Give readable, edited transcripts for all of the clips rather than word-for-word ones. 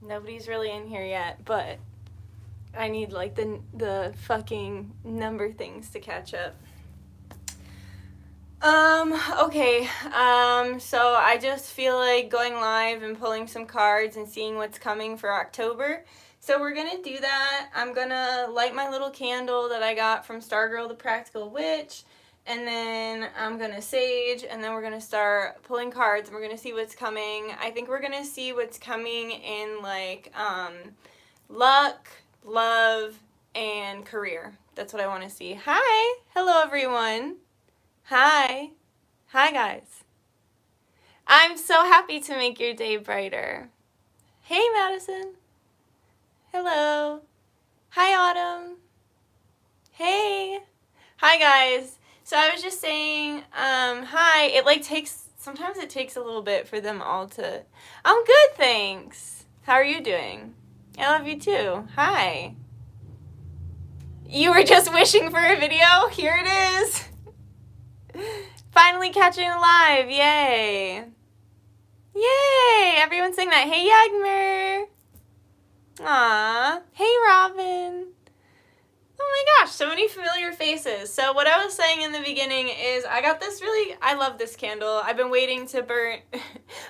Nobody's really in here yet, but I need like the fucking number things to catch up. Okay. So I just feel like going live and pulling some cards and seeing what's coming for October. So we're gonna do that. I'm gonna light my little candle that I got from Stargirl the Practical Witch, and then I'm gonna sage, and then we're gonna start pulling cards, and we're gonna see what's coming. I think we're gonna see what's coming in like luck, love, and career. That's what I want to see. Hi, hello everyone. Hi. Hi, guys. I'm so happy to make your day brighter. Hey, Madison. Hello. Hi, Autumn. Hey. Hi, guys. So I was just saying, hi. It like sometimes it takes a little bit for them all to. I'm good, thanks. How are you doing? I love you too. Hi. You were just wishing for a video? Here it is. Finally catching it live. Yay. Yay! Everyone's saying that. Hey, Yagmer. Aw. Hey, Robin. Oh my gosh, so many familiar faces. So what I was saying in the beginning is I got this I love this candle. I've been waiting to burn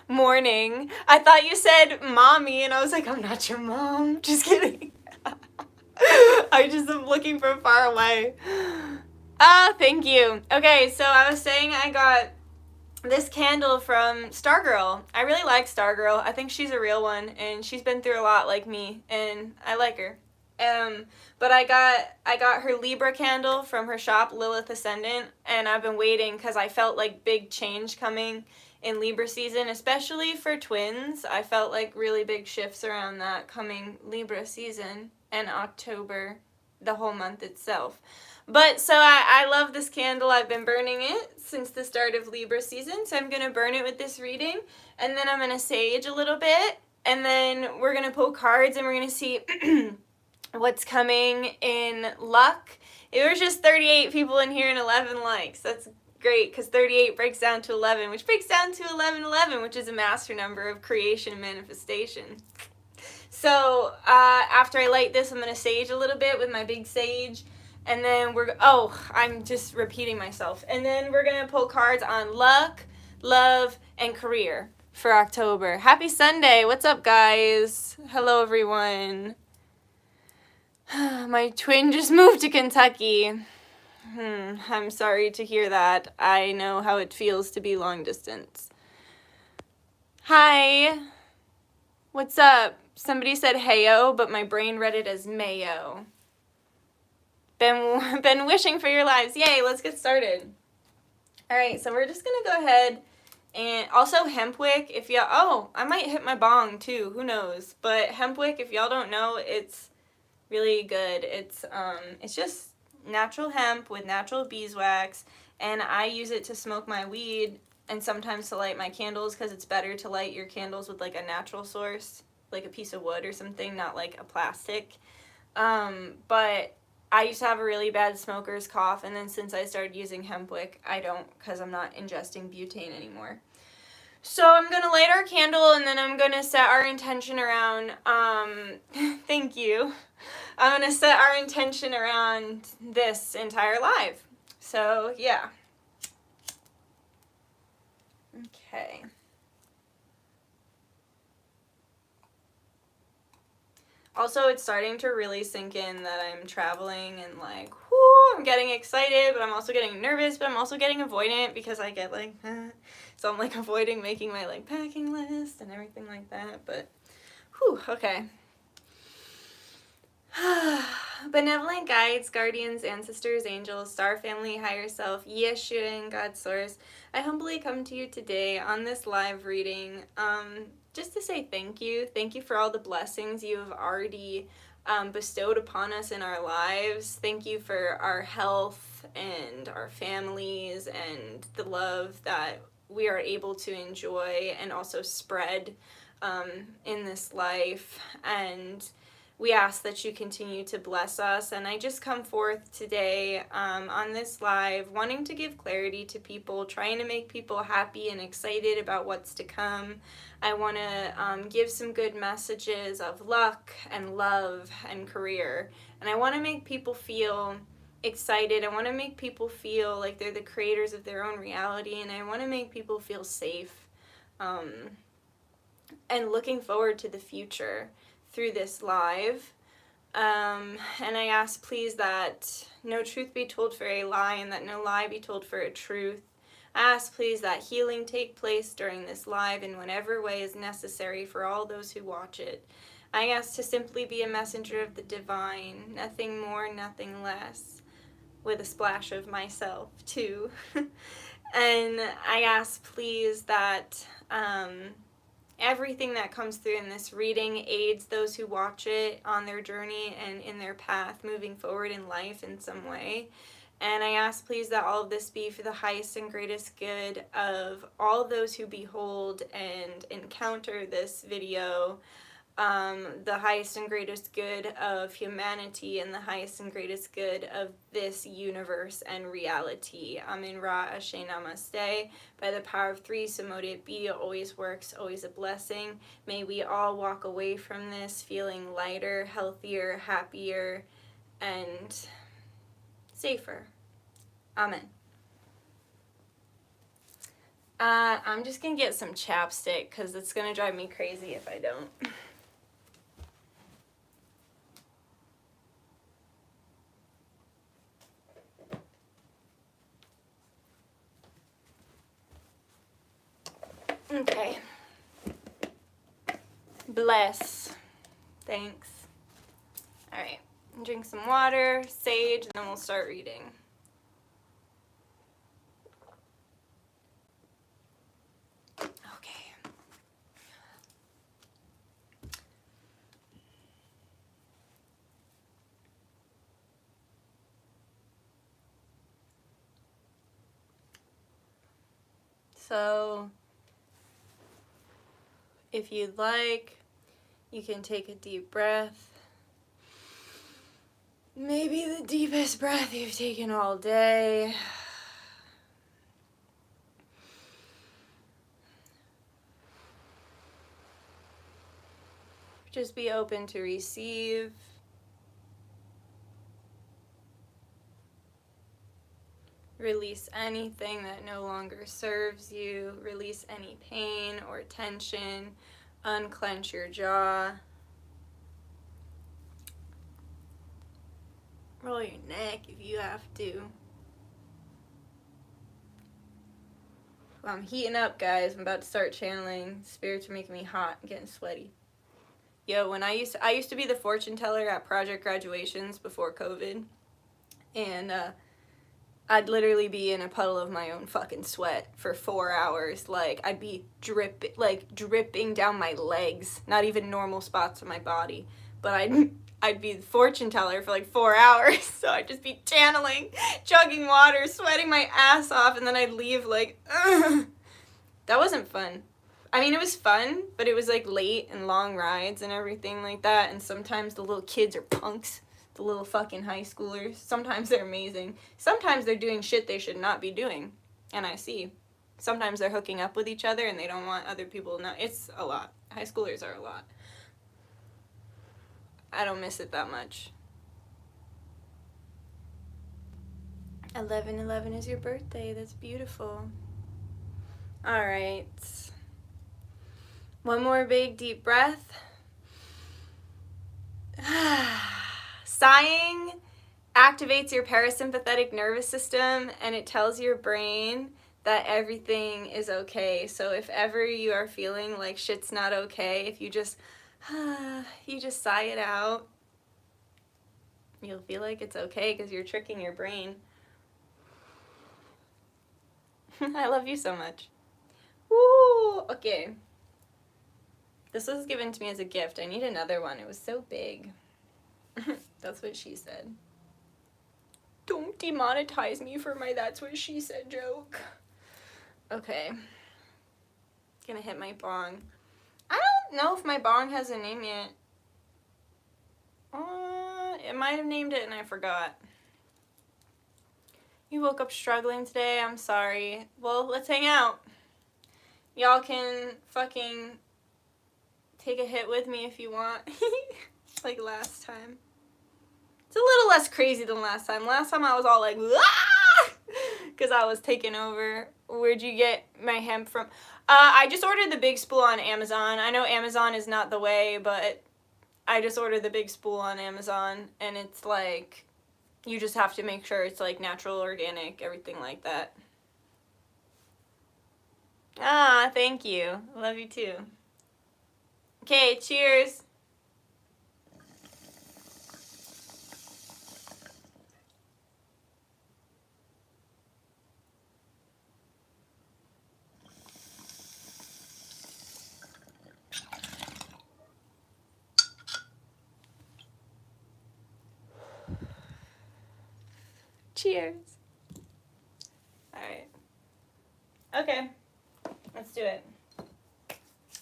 morning. I thought you said mommy, and I was like, I'm not your mom. Just kidding. I just am looking from far away. Ah, thank you. Okay, so I was saying I got this candle from Stargirl. I really like Stargirl. I think she's a real one, and she's been through a lot like me, and I like her. But I got her Libra candle from her shop, Lilith Ascendant, and I've been waiting because I felt like big change coming in Libra season, especially for twins. I felt like really big shifts around that coming Libra season and October, the whole month itself. But so I love this candle. I've been burning it since the start of Libra season. So I'm going to burn it with this reading. And then I'm going to sage a little bit. And then we're going to pull cards and we're going to see what's coming in luck. It was just 38 people in here and 11 likes. That's great because 38 breaks down to 11, which breaks down to 1111, which is a master number of creation and manifestation. So after I light this, I'm going to sage a little bit with my big sage. And then I'm just repeating myself. And then we're going to pull cards on luck, love, and career for October. Happy Sunday. What's up, guys? Hello, everyone. My twin just moved to Kentucky. I'm sorry to hear that. I know how it feels to be long distance. Hi. What's up? Somebody said heyo, but my brain read it as mayo. Been wishing for your lives. Yay, let's get started. All right, so we're just going to go ahead and also hempwick. I might hit my bong too. Who knows? But hempwick, if y'all don't know, it's really good. It's just natural hemp with natural beeswax, and I use it to smoke my weed and sometimes to light my candles because it's better to light your candles with like a natural source, like a piece of wood or something, not like a plastic. But I used to have a really bad smoker's cough, and then since I started using hempwick, I don't, because I'm not ingesting butane anymore. So I'm going to light our candle, and then I'm going to set our intention around, thank you. I'm going to set our intention around this entire live. So, yeah. Okay. Also, it's starting to really sink in that I'm traveling and like, whoo, I'm getting excited, but I'm also getting nervous, but I'm also getting avoidant because I get like, so I'm like avoiding making my like packing list and everything like that, but whew, okay. Benevolent guides, guardians, ancestors, angels, star family, higher self, Yeshua and God's source, I humbly come to you today on this live reading just to say thank you. Thank you for all the blessings you have already bestowed upon us in our lives. Thank you for our health and our families and the love that we are able to enjoy and also spread in this life. And we ask that you continue to bless us. And I just come forth today on this live wanting to give clarity to people, trying to make people happy and excited about what's to come. I want to give some good messages of luck and love and career. And I want to make people feel excited. I want to make people feel like they're the creators of their own reality. And I want to make people feel safe and looking forward to the future through this live. And I ask, please, that no truth be told for a lie and that no lie be told for a truth. I ask, please, that healing take place during this live in whatever way is necessary for all those who watch it. I ask to simply be a messenger of the divine, nothing more, nothing less, with a splash of myself, too. And I ask, please, that everything that comes through in this reading aids those who watch it on their journey and in their path moving forward in life in some way. And I ask, please, that all of this be for the highest and greatest good of all those who behold and encounter this video, the highest and greatest good of humanity and the highest and greatest good of this universe and reality. Amin Ra Ashe Namaste. By the power of three, so mote it be. It always works, always a blessing. May we all walk away from this feeling lighter, healthier, happier, and safer. Amen. I'm just gonna get some chapstick because it's gonna drive me crazy if I don't. Okay. Bless. Thanks. Alright. Drink some water, sage, and then we'll start reading. Okay. So, if you'd like, you can take a deep breath. Maybe the deepest breath you've taken all day. Just be open to receive. Release anything that no longer serves you. Release any pain or tension. Unclench your jaw. Roll your neck if you have to. Well, I'm heating up, guys. I'm about to start channeling. Spirits are making me hot. I'm getting sweaty. Yo, when I used to be the fortune teller at project graduations before COVID. And I'd literally be in a puddle of my own fucking sweat for 4 hours. Like, I'd be dripping down my legs. Not even normal spots of my body. But I'd be the fortune teller for like 4 hours. So I'd just be channeling, chugging water, sweating my ass off, and then I'd leave like, ugh. That wasn't fun. I mean, it was fun, but it was like late and long rides and everything like that. And sometimes the little kids are punks. The little fucking high schoolers. Sometimes they're amazing. Sometimes they're doing shit they should not be doing. And I see. Sometimes they're hooking up with each other and they don't want other people to know. It's a lot. High schoolers are a lot. I don't miss it that much. 11/11 is your birthday. That's beautiful. Alright. One more big deep breath. Sighing activates your parasympathetic nervous system and it tells your brain that everything is okay. So if ever you are feeling like shit's not okay, if you just sigh it out, you'll feel like it's okay because you're tricking your brain. I love you so much. Woo! Okay. This was given to me as a gift. I need another one. It was so big. That's what she said. Don't demonetize me for my that's what she said joke. Okay. Gonna hit my bong. I don't know if my bong has a name yet. It might have named it and I forgot. You woke up struggling today. I'm sorry. Well, let's hang out. Y'all can fucking take a hit with me if you want. Like last time. It's a little less crazy than last time. Last time I was all like, ah! Because I was taking over. Where'd you get my hemp from? I just ordered the big spool on Amazon. I know Amazon is not the way, but I just ordered the big spool on Amazon, and it's like, you just have to make sure it's like natural, organic, everything like that. Ah, thank you. Love you too. Okay, cheers. Cheers. Alright. Okay. Let's do it.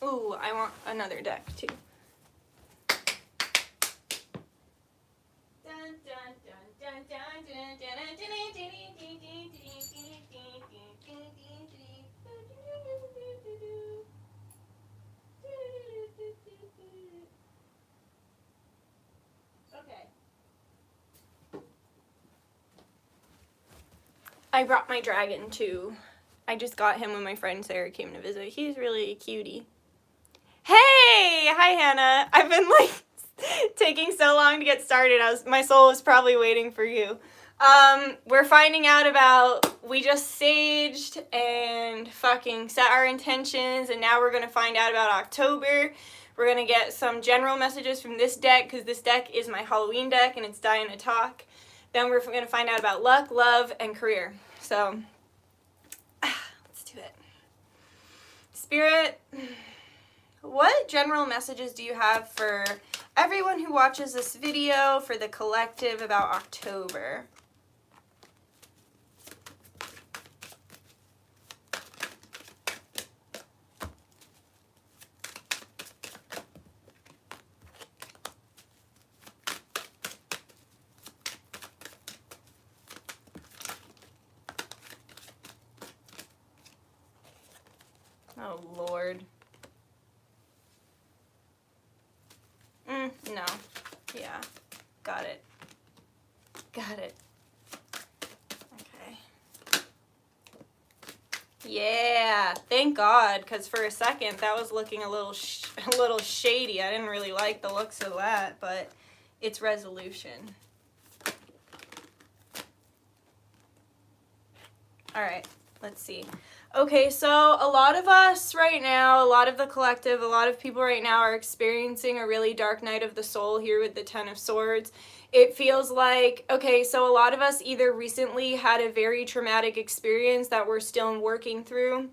Ooh, I want another deck too. I brought my dragon too. I just got him when my friend Sarah came to visit. He's really a cutie. Hey! Hi, Hannah. I've been like taking so long to get started. My soul was probably waiting for you. We're finding out about, we just saged and fucking set our intentions, and now we're gonna find out about October. We're gonna get some general messages from this deck, because this deck is my Halloween deck and it's dying to talk. Then we're gonna find out about luck, love, and career. So, let's do it. Spirit, what general messages do you have for everyone who watches this video, for the collective, about October? Oh, Lord. No. Yeah. Got it. Got it. Okay. Yeah. Thank God, because for a second that was looking a little shady. I didn't really like the looks of that, but it's resolution. All right. Let's see. Okay, so a lot of us right now, a lot of the collective, a lot of people right now are experiencing a really dark night of the soul here with the Ten of Swords. It feels like, okay, so a lot of us either recently had a very traumatic experience that we're still working through,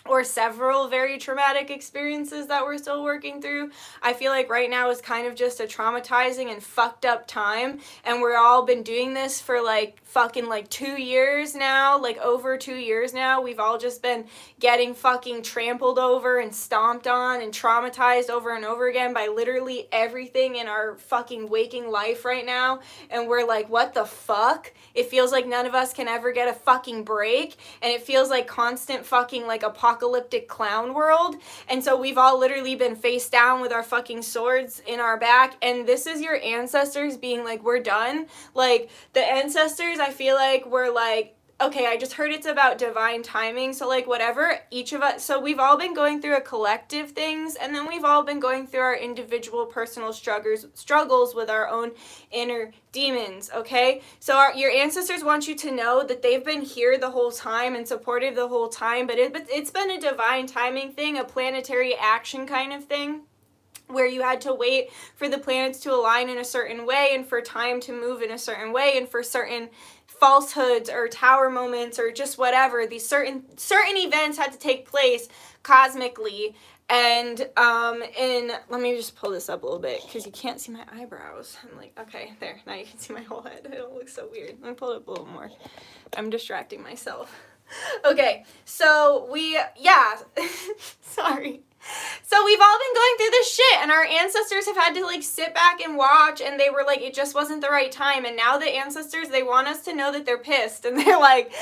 or several very traumatic experiences that we're still working through. I feel like right now is kind of just a traumatizing and fucked up time, and we're all been doing this for like fucking like 2 years now, like over 2 years now. We've all just been getting fucking trampled over and stomped on and traumatized over and over again by literally everything in our fucking waking life right now, and we're like, what the fuck? It feels like none of us can ever get a fucking break, and it feels like constant fucking like apocalyptic clown world. And so we've all literally been face down with our fucking swords in our back, and this is your ancestors being like, we're done. Like, the ancestors, I feel like, were like, okay, I just heard it's about divine timing, so like whatever, each of us, so we've all been going through a collective things, and then we've all been going through our individual personal struggles with our own inner demons, okay? So your ancestors want you to know that they've been here the whole time and supportive the whole time, but it's been a divine timing thing, a planetary action kind of thing, where you had to wait for the planets to align in a certain way, and for time to move in a certain way, and for certain falsehoods or tower moments or just whatever, these certain events had to take place cosmically. And let me just pull this up a little bit because you can't see my eyebrows. I'm like, okay, there, now you can see my whole head. It don't look so weird. Let me pull it up a little more. I'm distracting myself. Okay, so yeah, sorry. So we've all been going through this shit, and our ancestors have had to like sit back and watch, and they were like, it just wasn't the right time. And now the ancestors, they want us to know that they're pissed, and they're like,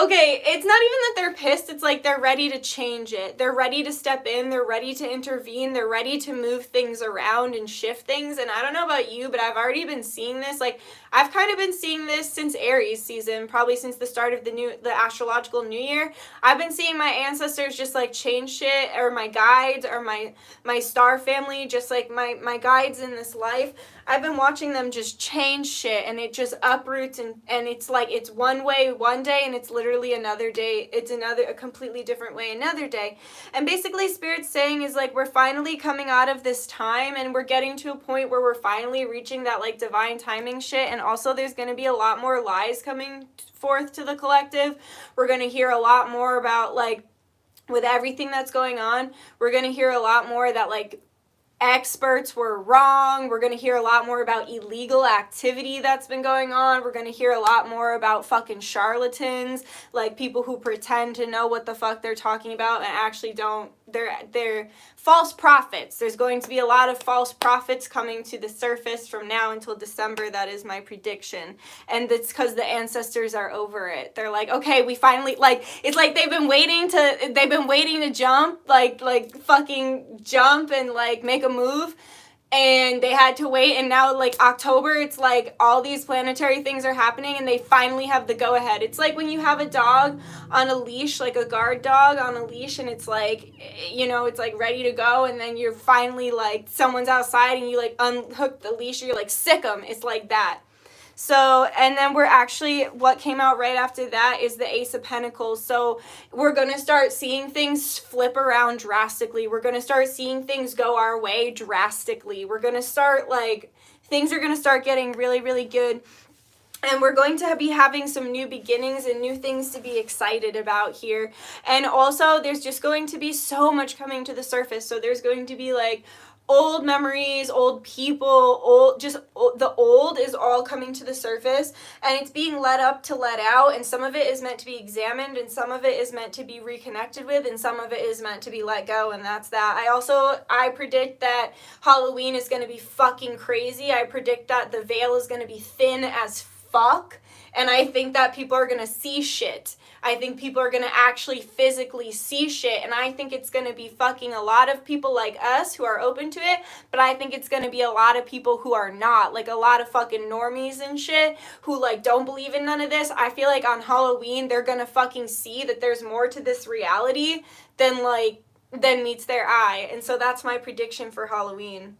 okay, it's not even that they're pissed, it's like they're ready to change it. They're ready to step in, they're ready to intervene, they're ready to move things around and shift things. And I don't know about you, but I've already been seeing this. Like, I've kind of been seeing this since Aries season, probably since the start of the astrological new year. I've been seeing my ancestors just like change shit, or my guides, or my star family, just like my guides in this life. I've been watching them just change shit, and it just uproots, and it's like it's one way one day, and it's literally another day. It's a completely different way another day. And basically Spirit's saying is like we're finally coming out of this time, and we're getting to a point where we're finally reaching that like divine timing shit. And also there's going to be a lot more lies coming forth to the collective. We're going to hear a lot more about like, with everything that's going on, we're going to hear a lot more that like experts were wrong. We're going to hear a lot more about illegal activity that's been going on. We're going to hear a lot more about fucking charlatans, like people who pretend to know what the fuck they're talking about and actually don't. They're false prophets. There's going to be a lot of false prophets coming to the surface from now until December. That is my prediction. And it's because the ancestors are over it. They're like, okay, we finally, like, it's like they've been waiting to jump, like fucking jump and like make a move, and they had to wait. And now like October, it's like all these planetary things are happening, and they finally have the go ahead. It's like when you have a dog on a leash, like a guard dog on a leash, and it's like, you know, it's like ready to go, and then you're finally like, someone's outside and you like unhook the leash, or you're like, sick 'em. It's like that. So, and then we're actually, what came out right after that is the Ace of Pentacles. So we're going to start seeing things flip around drastically. We're going to start seeing things go our way drastically. We're going to start like, things are going to start getting really, really good. And we're going to be having some new beginnings and new things to be excited about here. And also there's just going to be so much coming to the surface. So there's going to be like old memories, old people, the old is all coming to the surface, and it's being let up to let out, and some of it is meant to be examined, and some of it is meant to be reconnected with, and some of it is meant to be let go, and that's that. I predict that Halloween is going to be fucking crazy. I predict that the veil is going to be thin as fuck, and I think that people are going to see shit. I think people are going to actually physically see shit, and I think it's going to be fucking a lot of people like us who are open to it, but I think it's going to be a lot of people who are not, like a lot of fucking normies and shit who like don't believe in none of this. I feel like on Halloween they're going to fucking see that there's more to this reality than meets their eye, and so that's my prediction for Halloween.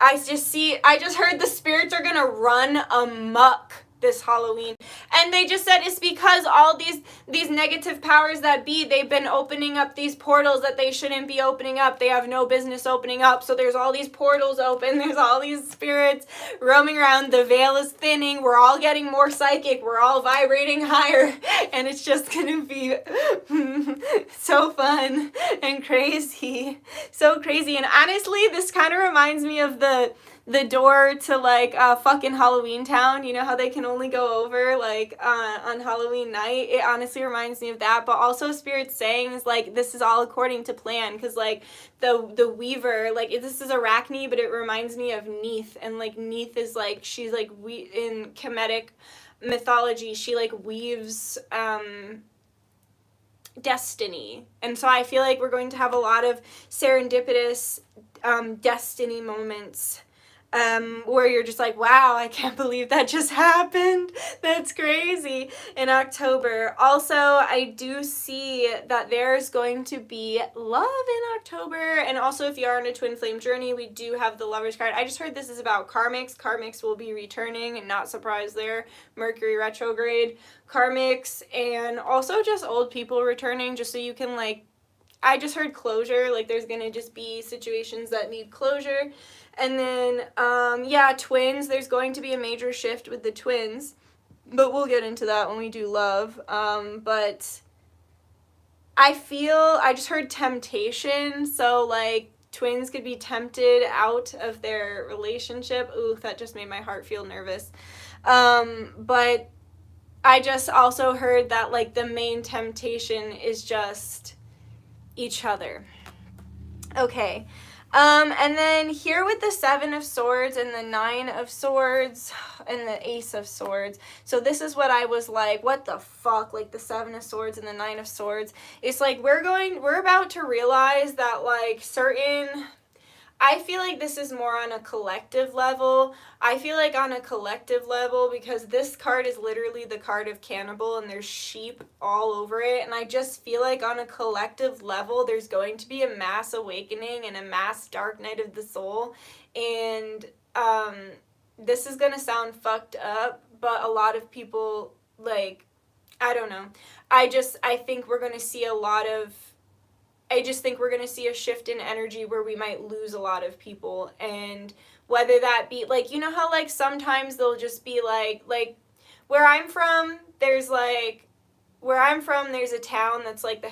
I just heard the spirits are going to run amok this Halloween, and they just said it's because all these negative powers that be, they've been opening up these portals that they shouldn't be opening up. They have no business opening up, so there's all these portals open, there's all these spirits roaming around, the veil is thinning, we're all getting more psychic, we're all vibrating higher, and it's just gonna be so fun and crazy, so crazy. And honestly, this kind of reminds me of the door to like fucking Halloween Town. You know how they can only go over like on Halloween night? It honestly reminds me of that. But also Spirit saying is like, this is all according to plan, because like the weaver, like this is Arachne, but it reminds me of Neith, and like Neith is like, she's like, in Kemetic mythology, she like weaves destiny. And so I feel like we're going to have a lot of serendipitous destiny moments where you're just like, wow, I can't believe that just happened. That's crazy, in October. Also, I do see that there's going to be love in October. And also, if you are on a twin flame journey, we do have the Lovers card. I just heard this is about karmics. Karmics will be returning, and not surprised there. Mercury retrograde, karmics, and also just old people returning, just so you can like, I just heard closure, like there's gonna just be situations that need closure. And then, yeah, twins, there's going to be a major shift with the twins, but we'll get into that when we do love. But I just heard temptation, so like twins could be tempted out of their relationship. Ooh, that just made my heart feel nervous. But I just also heard that like the main temptation is just each other. Okay. And then here with the 7 of Swords and the 9 of Swords and the Ace of Swords. So this is what I was like, what the fuck? Like the 7 of Swords and the 9 of Swords. It's like we're about to realize that like certain, I feel like this is more on a collective level. I feel like on a collective level, because this card is literally the card of cannibal and there's sheep all over it. And I just feel like on a collective level, there's going to be a mass awakening and a mass dark night of the soul. And this is going to sound fucked up, but a lot of people, like, I don't know. I think we're going to see a lot of, I just think we're going to see a shift in energy where we might lose a lot of people. And whether that be, like, you know how, like, sometimes they'll just be, like, where I'm from, there's a town that's, like,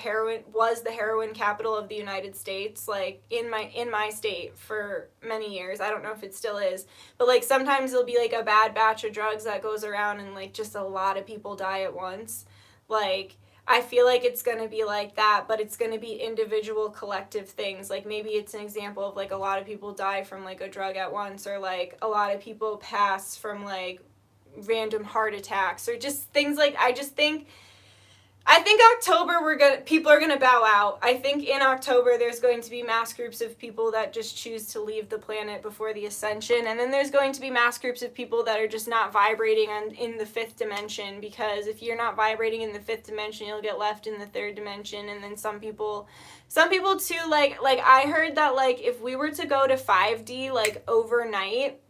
was the heroin capital of the United States, like, in my state for many years. I don't know if it still is. But, like, sometimes there'll be, like, a bad batch of drugs that goes around and, like, just a lot of people die at once. Like, I feel like it's going to be like that, but it's going to be individual collective things. Like maybe it's an example of like a lot of people die from like a drug at once, or like a lot of people pass from like random heart attacks, or just things like, I think October people are gonna bow out. I think in October there's going to be mass groups of people that just choose to leave the planet before the ascension, and then there's going to be mass groups of people that are just not vibrating in the 5th dimension, because if you're not vibrating in the 5th dimension, you'll get left in the 3rd dimension. And then some people too, like I heard that like if we were to go to 5D like overnight,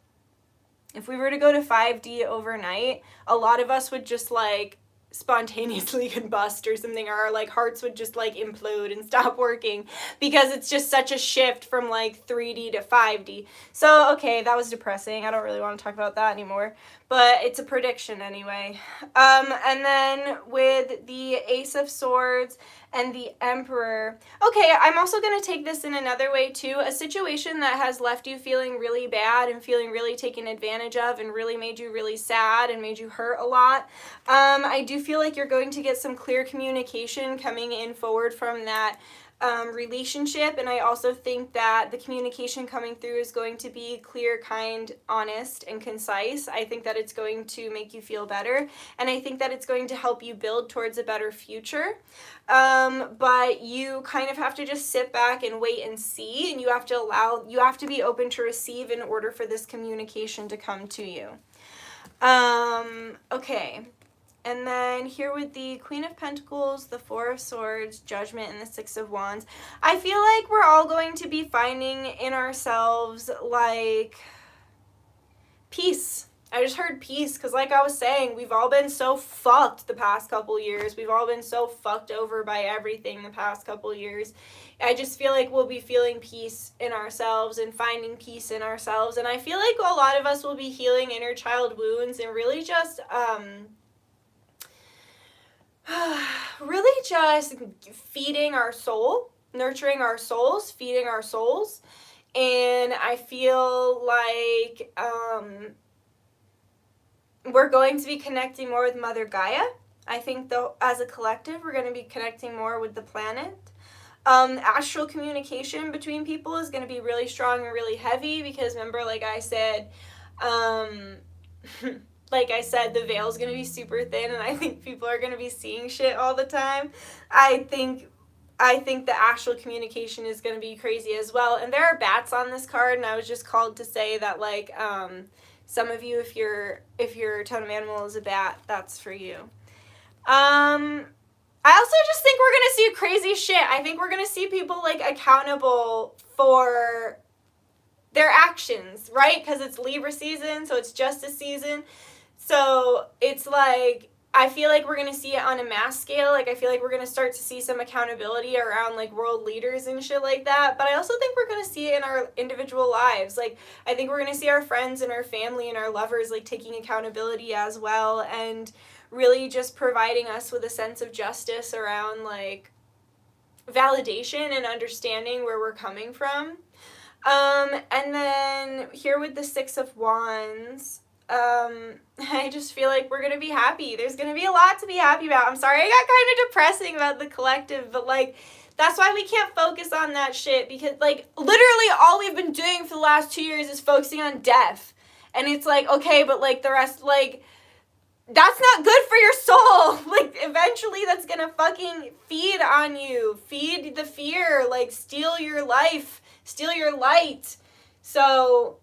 a lot of us would just like spontaneously combust or something, or our like hearts would just like implode and stop working, because it's just such a shift from like 3D to 5D. So okay, that was depressing. I don't really want to talk about that anymore, but it's a prediction anyway. And then with the Ace of Swords and the Emperor, okay, I'm also going to take this in another way too. A situation that has left you feeling really bad and feeling really taken advantage of and really made you really sad and made you hurt a lot. I do feel like you're going to get some clear communication coming in forward from that relationship, and I also think that the communication coming through is going to be clear, kind, honest, and concise. I think that it's going to make you feel better, and I think that it's going to help you build towards a better future. But you kind of have to just sit back and wait and see, and you have to be open to receive in order for this communication to come to you. Okay. And then here with the Queen of Pentacles, the 4 of Swords, Judgment, and the 6 of Wands, I feel like we're all going to be finding in ourselves, like, peace. I just heard peace, because like I was saying, we've all been so fucked the past couple years. We've all been so fucked over by everything the past couple years. I just feel like we'll be feeling peace in ourselves and finding peace in ourselves. And I feel like a lot of us will be healing inner child wounds and really just, really just feeding our soul, nurturing our souls, feeding our souls. And I feel like we're going to be connecting more with Mother Gaia. I think though, as a collective, we're going to be connecting more with the planet. Astral communication between people is going to be really strong and really heavy, because remember, like I said, the veil is going to be super thin, and I think people are going to be seeing shit all the time. I think the astral communication is going to be crazy as well. And there are bats on this card, and I was just called to say that, like, some of you, if your totem animal is a bat, that's for you. I also just think we're going to see crazy shit. I think we're going to see people, like, accountable for their actions, right? Because it's Libra season, so it's justice season. So it's like, I feel like we're going to see it on a mass scale. Like, I feel like we're going to start to see some accountability around, like, world leaders and shit like that. But I also think we're going to see it in our individual lives. Like, I think we're going to see our friends and our family and our lovers, like, taking accountability as well, and really just providing us with a sense of justice around, like, validation and understanding where we're coming from. And then here with the 6 of Wands, I just feel like we're going to be happy. There's going to be a lot to be happy about. I'm sorry I got kind of depressing about the collective, but, like, That's why we can't focus on that shit, because, like, literally all we've been doing for the last 2 years is focusing on death. And it's like, okay, but, like, the rest, like, that's not good for your soul. Like, eventually that's gonna fucking feed on you. Feed the fear. Like, steal your life. Steal your light. So,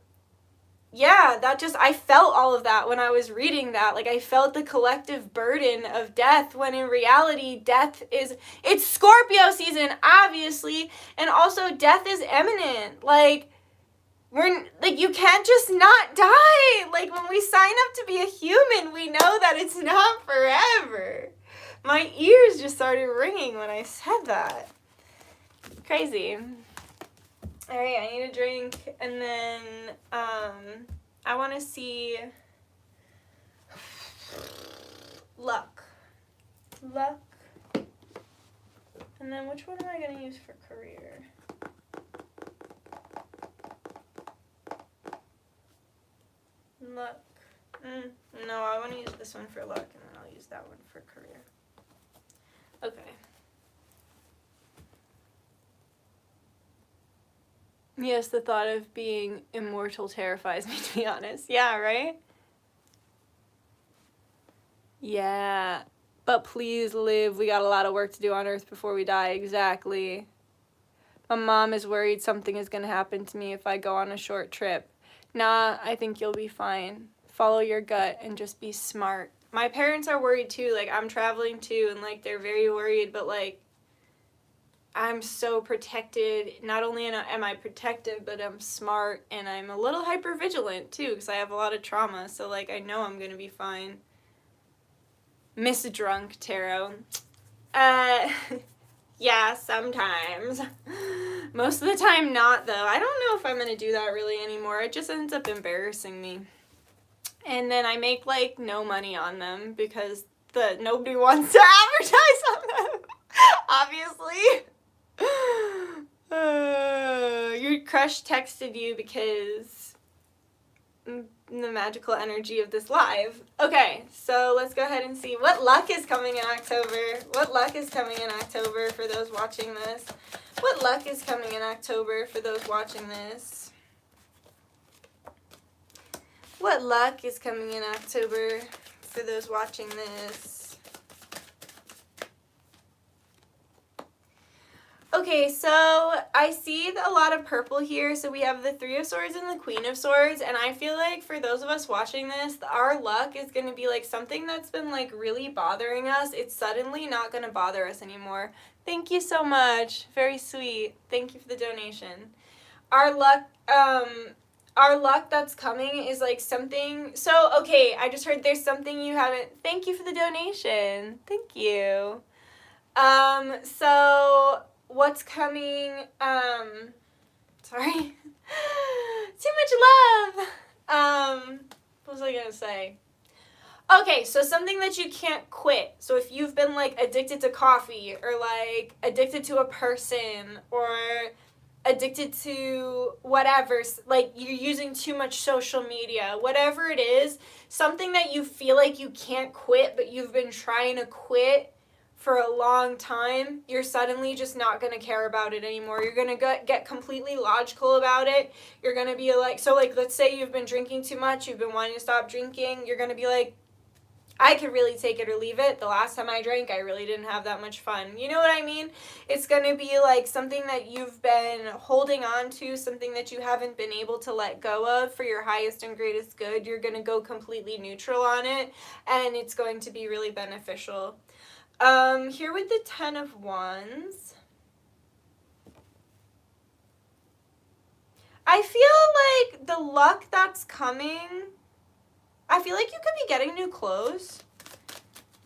yeah, that just, I felt all of that when I was reading that. Like, I felt the collective burden of death, when in reality, death is, it's Scorpio season, obviously. And also, death is imminent. Like, you can't just not die. Like, when we sign up to be a human, we know that it's not forever. My ears just started ringing when I said that. Crazy. All right, I need a drink, and then, I want to see luck. Luck. And then which one am I going to use for career? Luck. No, I want to use this one for luck, and then I'll use that one for career. Okay. Yes, the thought of being immortal terrifies me, to be honest. Yeah, right? Yeah. But please live. We got a lot of work to do on Earth before we die. Exactly. My mom is worried something is going to happen to me if I go on a short trip. Nah, I think you'll be fine. Follow your gut and just be smart. My parents are worried too. Like, I'm traveling too, and, like, they're very worried, but, like, I'm so protected. Not only am I protective, but I'm smart, and I'm a little hypervigilant too, because I have a lot of trauma, so, like, I know I'm gonna be fine. Miss Drunk Tarot. Yeah, sometimes. Most of the time not, though. I don't know if I'm gonna do that really anymore. It just ends up embarrassing me. And then I make, like, no money on them, because nobody wants to advertise on them. Obviously. Your crush texted you because the magical energy of this live. Okay, so let's go ahead and see what luck is coming in October. What luck is coming in October for those watching this? What luck is coming in October for those watching this? What luck is coming in October for those watching this? Okay, so I see a lot of purple here. So we have the Three of Swords and the Queen of Swords. And I feel like for those of us watching this, our luck is going to be like something that's been like really bothering us. It's suddenly not going to bother us anymore. Thank you so much. Very sweet. Thank you for the donation. Our luck that's coming is like something. So, okay, I just heard there's something you haven't. Thank you for the donation. Thank you. So what's coming, sorry, too much love, what was I gonna say? Okay, so something that you can't quit. So if you've been, like, addicted to coffee, or, like, addicted to a person, or addicted to whatever, like, you're using too much social media, whatever it is, something that you feel like you can't quit, but you've been trying to quit for a long time, you're suddenly just not going to care about it anymore. You're going to get completely logical about it. You're going to be like, so, like, let's say you've been drinking too much, you've been wanting to stop drinking, you're going to be like, I could really take it or leave it. The last time I drank, I really didn't have that much fun. You know what I mean? It's going to be like something that you've been holding on to, something that you haven't been able to let go of for your highest and greatest good. You're going to go completely neutral on it, and it's going to be really beneficial. Here with the Ten of Wands, I feel like the luck that's coming, I feel like you could be getting new clothes,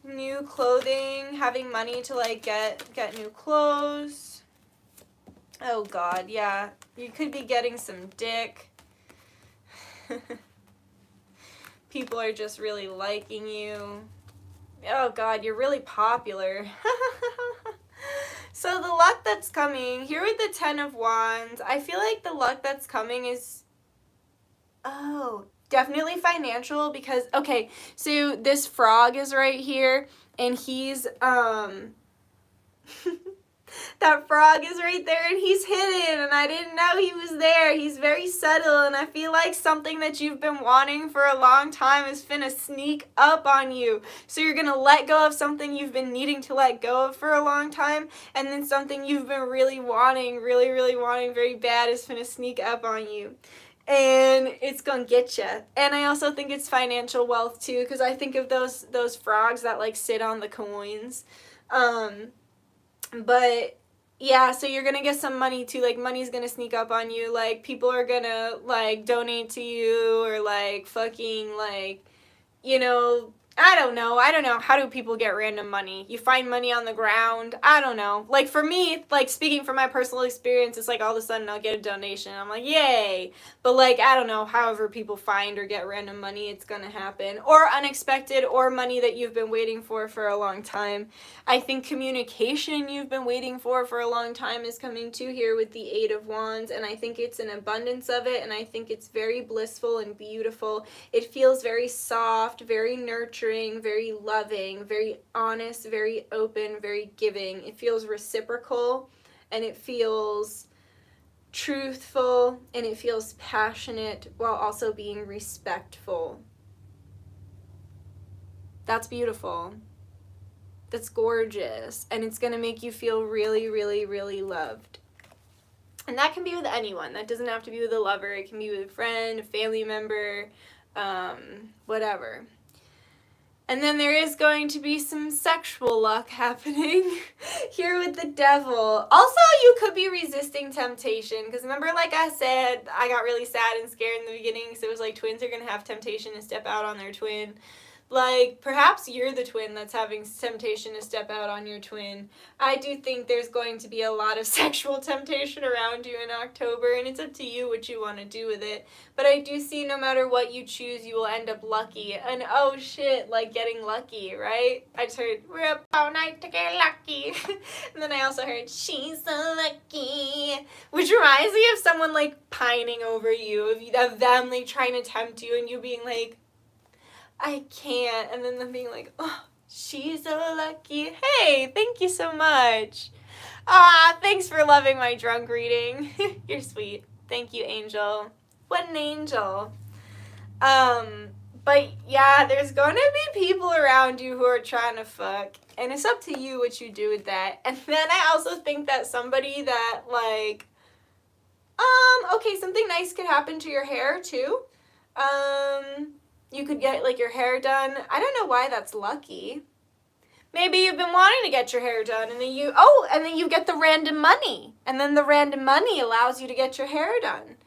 new clothing, having money to, like, get new clothes. Oh, God, yeah. You could be getting some dick. People are just really liking you. Oh, God, you're really popular. So the luck that's coming, here with the Ten of Wands, I feel like the luck that's coming is, definitely financial, because, okay, so this frog is right here, and he's, That frog is right there and he's hidden and I didn't know he was there. He's very subtle and I feel like something that you've been wanting for a long time is finna sneak up on you. So you're gonna let go of something you've been needing to let go of for a long time, and then something you've been really wanting, really wanting very bad is finna sneak up on you. And it's gonna get you. And I also think it's financial wealth too, because I think of those frogs that like sit on the coins. But yeah, so you're gonna get some money too. Like money's gonna sneak up on you. Like people are gonna like donate to you or like fucking like, you know, I don't know. How do people get random money? You find money on the ground? I don't know. Like for me, like speaking from my personal experience, it's like all of a sudden I'll get a donation. I'm like, yay. But like, I don't know, however people find or get random money, it's gonna happen. Or unexpected, or money that you've been waiting for a long time. I think communication you've been waiting for a long time is coming to here with the Eight of Wands. And I think it's an abundance of it. And I think it's very blissful and beautiful. It feels very soft, very nurturing, very loving, very honest, very open, very giving. It feels reciprocal and it feels truthful and it feels passionate while also being respectful. That's beautiful. That's gorgeous. And it's going to make you feel really loved. And that can be with anyone. That doesn't have to be with a lover. It can be with a friend, a family member, whatever. And then there is going to be some sexual luck happening here with the Devil. Also, you could be resisting temptation. Because remember, like I said, I got really sad and scared in the beginning. So it was like twins are going to have temptation to step out on their twin. Like, perhaps you're the twin that's having temptation to step out on your twin. I do think there's going to be a lot of sexual temptation around you in October, and it's up to you what you want to do with it. But I do see no matter what you choose, you will end up lucky. And oh shit, like getting lucky, right? I just heard, we're up all night to get lucky. And then I also heard, she's so lucky. Which reminds me of someone like pining over you, of them like trying to tempt you, and you being like, I can't, and then them being like, oh, she's so lucky. Hey, thank you so much. Thanks for loving my drunk reading. You're sweet. Thank you, Angel. What an angel. But yeah, there's going to be people around you who are trying to fuck, and it's up to you what you do with that. And then I also think that somebody that, like, okay, something nice could happen to your hair, too. You could get, like, your hair done. I don't know why that's lucky. Maybe you've been wanting to get your hair done, and then you get the random money. And then the random money allows you to get your hair done.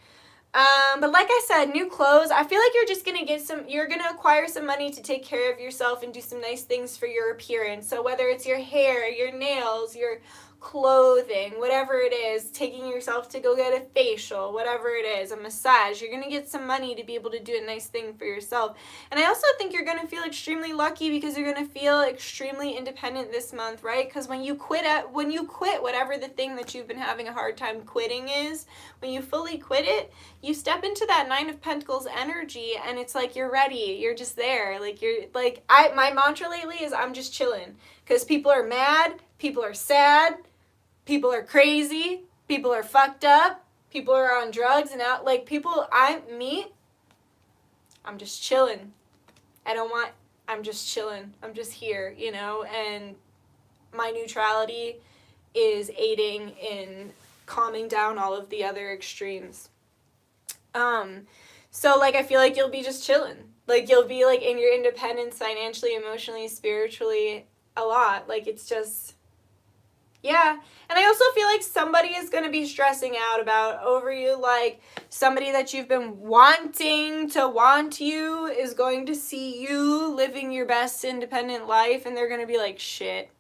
But like I said, new clothes. I feel like you're just going to you're going to acquire some money to take care of yourself and do some nice things for your appearance. So whether it's your hair, your nails, your clothing, whatever it is, taking yourself to go get a facial, whatever it is, a massage, you're going to get some money to be able to do a nice thing for yourself. And I also think you're going to feel extremely lucky because you're going to feel extremely independent this month, right? Because when you quit whatever the thing that you've been having a hard time quitting is, when you fully quit it, you step into that Nine of Pentacles energy, and it's like you're ready. You're just there. Like you're like my mantra lately is I'm just chilling, because people are mad, people are sad, people are crazy, people are fucked up, people are on drugs and out, like I'm just chilling. I'm just chilling. I'm just here, you know, and my neutrality is aiding in calming down all of the other extremes. So like I feel like you'll be just chilling. Like you'll be like in your independence financially, emotionally, spiritually, a lot. Like it's just, yeah. And I also feel like somebody is going to be stressing out over you. Like somebody that you've been wanting to want you is going to see you living your best independent life, and they're going to be like, shit.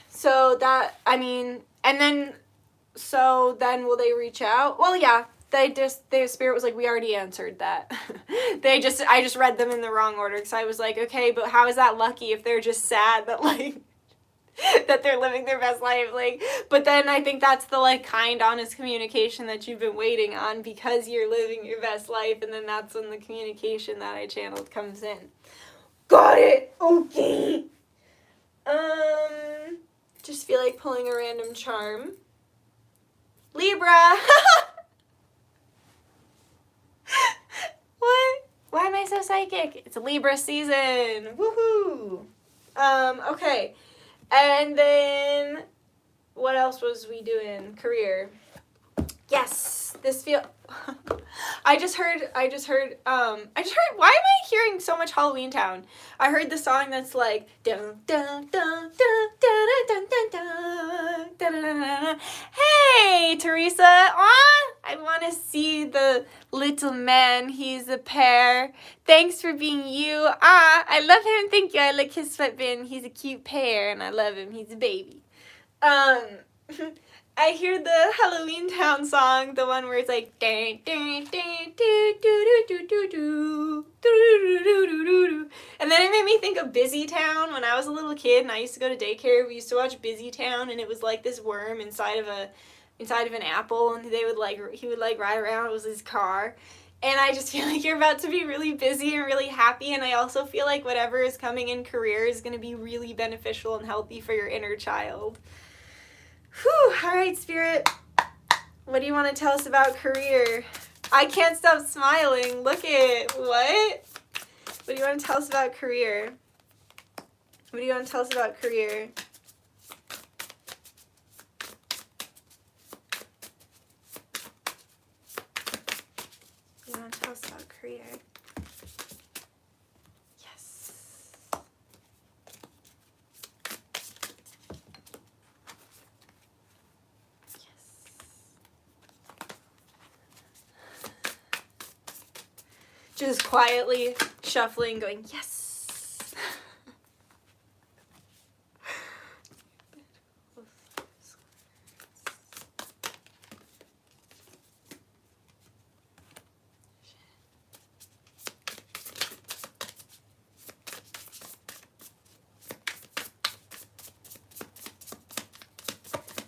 So that, I mean, and then, so then will they reach out? Well, yeah. Their spirit was like, we already answered that. I just read them in the wrong order, because I was like, okay, but how is that lucky if they're just sad that, like, that they're living their best life? Like, but then I think that's the, like, kind, honest communication that you've been waiting on, because you're living your best life, and then that's when the communication that I channeled comes in. Got it. Okay. Just feel like pulling a random charm. Libra. What? Why am I so psychic? It's a Libra season. Woohoo. Okay. And then what else was we doing? Career. Yes. This feel I just heard why am I hearing so much Halloween Town? I heard the song that's like dun dun dun dun dun dun dun dun dun dun dun. Hey Teresa, I want to see the little man. He's a pear. Thanks for being you. I love him. Thank you. I like his sweatband. He's a cute pear and I love him. He's a baby. I hear the Halloween Town song, the one where it's like and then it made me think of Busy Town. When I was a little kid and I used to go to daycare, we used to watch Busy Town, and it was like this worm inside of an apple, and he would ride around. It was his car. And I just feel like you're about to be really busy and really happy, and I also feel like whatever is coming in career is going to be really beneficial and healthy for your inner child. Whew, all right, Spirit. What do you want to tell us about career? I can't stop smiling. Look at what? What do you want to tell us about career? What do you want to tell us about career? What do you want to tell us about career? Just quietly shuffling, going, yes.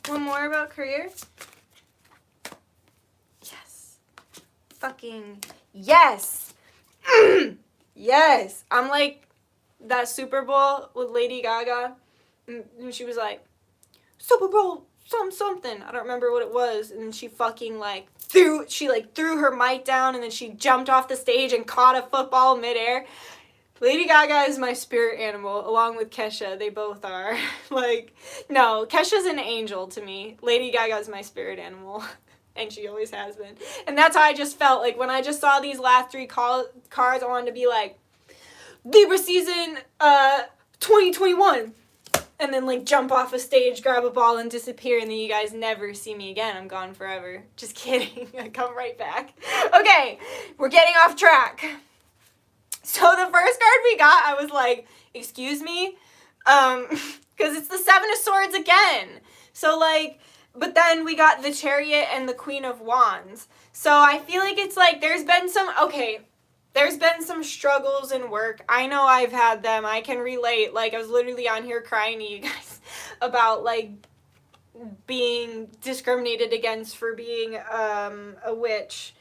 One more about career? Yes. Fucking yes. Yes. I'm like that Super Bowl with Lady Gaga. And she was like, Super Bowl something. I don't remember what it was. And then she fucking threw her mic down, and then she jumped off the stage and caught a football midair. Lady Gaga is my spirit animal, along with Kesha. They both are. No, Kesha's an angel to me. Lady Gaga is my spirit animal. And she always has been. And that's how I just felt. Like, when I just saw these last three cards, I wanted to be like, Libra season 2021. And then, jump off a stage, grab a ball, and disappear. And then you guys never see me again. I'm gone forever. Just kidding. I come right back. Okay, we're getting off track. So the first card we got, I was like, excuse me? Because it's the Seven of Swords again. So, but then we got the Chariot and the Queen of Wands. So I feel like it's there's been some struggles in work. I know I've had them. I can relate. I was literally on here crying to you guys about, being discriminated against for being a witch.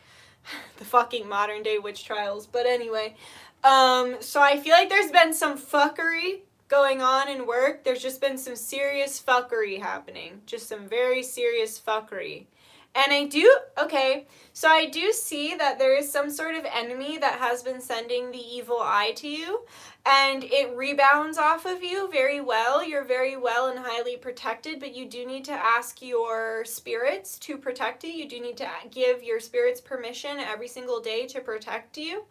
The fucking modern day witch trials. But anyway, so I feel like there's been some fuckery going on in work. There's just been some serious fuckery happening. Just some very serious fuckery. And I do see that there is some sort of enemy that has been sending the evil eye to you, and it rebounds off of you very well. You're very well and highly protected, but you do need to ask your spirits to protect you. You do need to give your spirits permission every single day to protect you.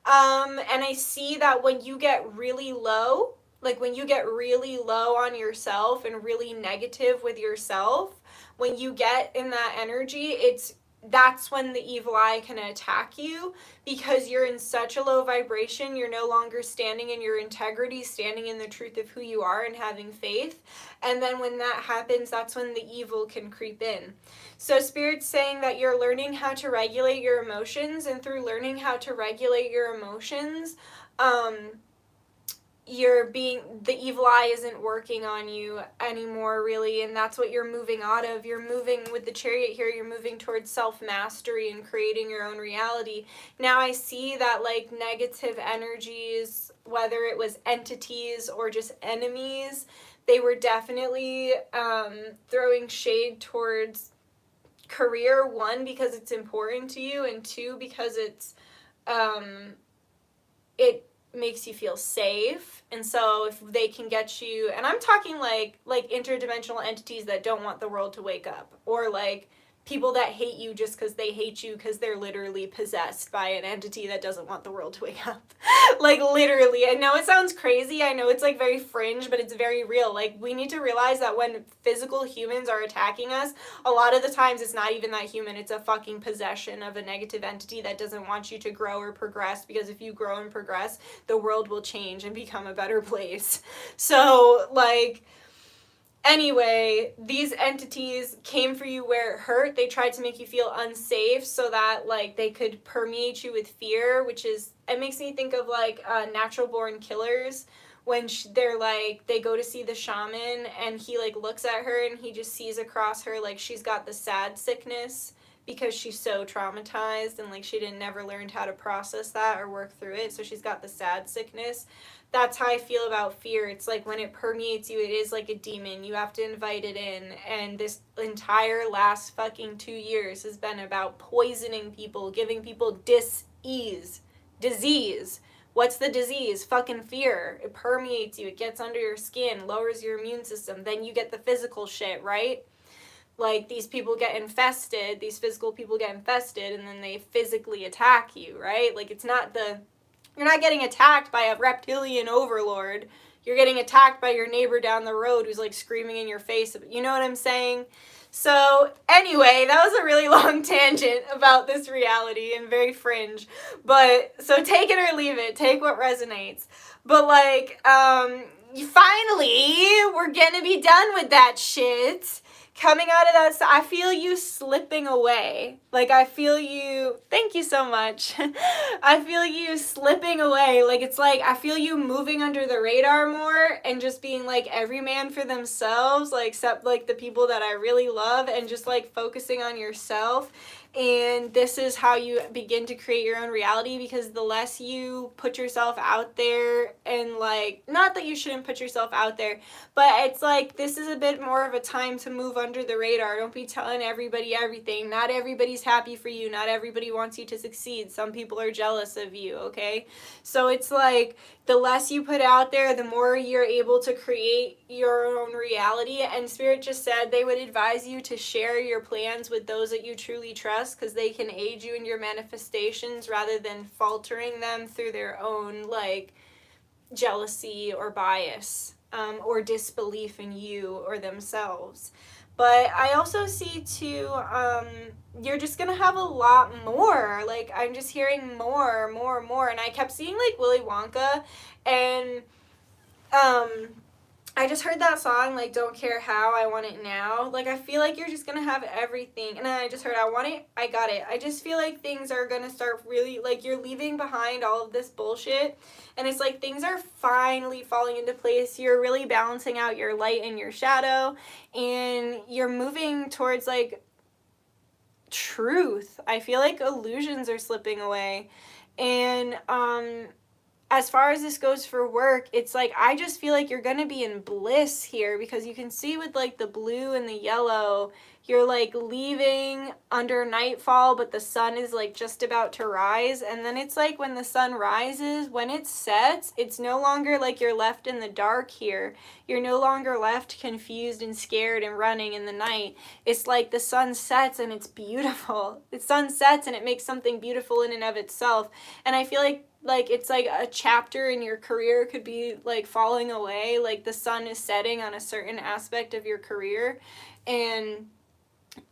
And I see that when you get really low, when you get really low on yourself and really negative with yourself, when you get in that energy, that's when the evil eye can attack you, because you're in such a low vibration. You're no longer standing in your integrity, standing in the truth of who you are and having faith. And then when that happens, that's when the evil can creep in. So Spirit's saying that you're learning how to regulate your emotions, and through learning how to regulate your emotions, the evil eye isn't working on you anymore, really, and that's what you're moving out of. You're moving with the Chariot here, you're moving towards self-mastery and creating your own reality. Now I see that like negative energies, whether it was entities or just enemies, they were definitely throwing shade towards career, one, because it's important to you, and two, because it makes you feel safe. And so if they can get you, and I'm talking like interdimensional entities that don't want the world to wake up, or like people that hate you just because they hate you because they're literally possessed by an entity that doesn't want the world to wake up. Like literally. I know it sounds crazy, I know it's like very fringe, but it's very real. Like we need to realize that when physical humans are attacking us, a lot of the times it's not even that human, it's a fucking possession of a negative entity that doesn't want you to grow or progress, because if you grow and progress, the world will change and become a better place. So like, anyway, these entities came for you where it hurt. They tried to make you feel unsafe so that like they could permeate you with fear, which is, it makes me think of like Natural Born Killers, when they're like, they go to see the shaman and he like looks at her and he just sees across her like she's got the sad sickness because she's so traumatized and like she didn't never learned how to process that or work through it, so she's got the sad sickness. That's how I feel about fear. It's like when it permeates you, it is like a demon. You have to invite it in. And this entire last fucking 2 years has been about poisoning people, giving people disease. What's the disease? Fucking fear. It permeates you. It gets under your skin, lowers your immune system. Then you get the physical shit, right? Like these people get infested, these physical people get infested, and then they physically attack you, right? Like it's not you're not getting attacked by a reptilian overlord. You're getting attacked by your neighbor down the road who's like screaming in your face. You know what I'm saying? So anyway, that was a really long tangent about this reality and very fringe. But so take it or leave it. Take what resonates. But like, finally, we're gonna be done with that shit. Coming out of that, I feel you slipping away. Like, I feel you, thank you so much. I feel you slipping away. Like, it's like, I feel you moving under the radar more and just being like every man for themselves, like, except like the people that I really love, and just like focusing on yourself. And this is how you begin to create your own reality, because the less you put yourself out there, and like, not that you shouldn't put yourself out there, but it's like, this is a bit more of a time to move under the radar. Don't be telling everybody everything. Not everybody's happy for you. Not everybody wants you to succeed. Some people are jealous of you, okay? So it's like, the less you put out there, the more you're able to create your own reality. And Spirit just said they would advise you to share your plans with those that you truly trust, because they can aid you in your manifestations rather than faltering them through their own like jealousy or bias, or disbelief in you or themselves. But I also see too, you're just gonna have a lot more. Like, I'm just hearing more. And I kept seeing like Willy Wonka, and I just heard that song, like, Don't Care How, I Want It Now. Like, I feel like you're just gonna have everything. And then I just heard, I Want It, I Got It. I just feel like things are gonna start really, like, you're leaving behind all of this bullshit. And it's like things are finally falling into place. You're really balancing out your light and your shadow. And you're moving towards, like, truth. I feel like illusions are slipping away. And, as far as this goes for work, it's like, I just feel like you're going to be in bliss here, because you can see with like the blue and the yellow, you're like leaving under nightfall, but the sun is like just about to rise. And then it's like when the sun rises, when it sets, it's no longer like you're left in the dark here. You're no longer left confused and scared and running in the night. It's like the sun sets and it's beautiful. The sun sets and it makes something beautiful in and of itself. And I feel like it's like a chapter in your career could be like falling away, like the sun is setting on a certain aspect of your career, and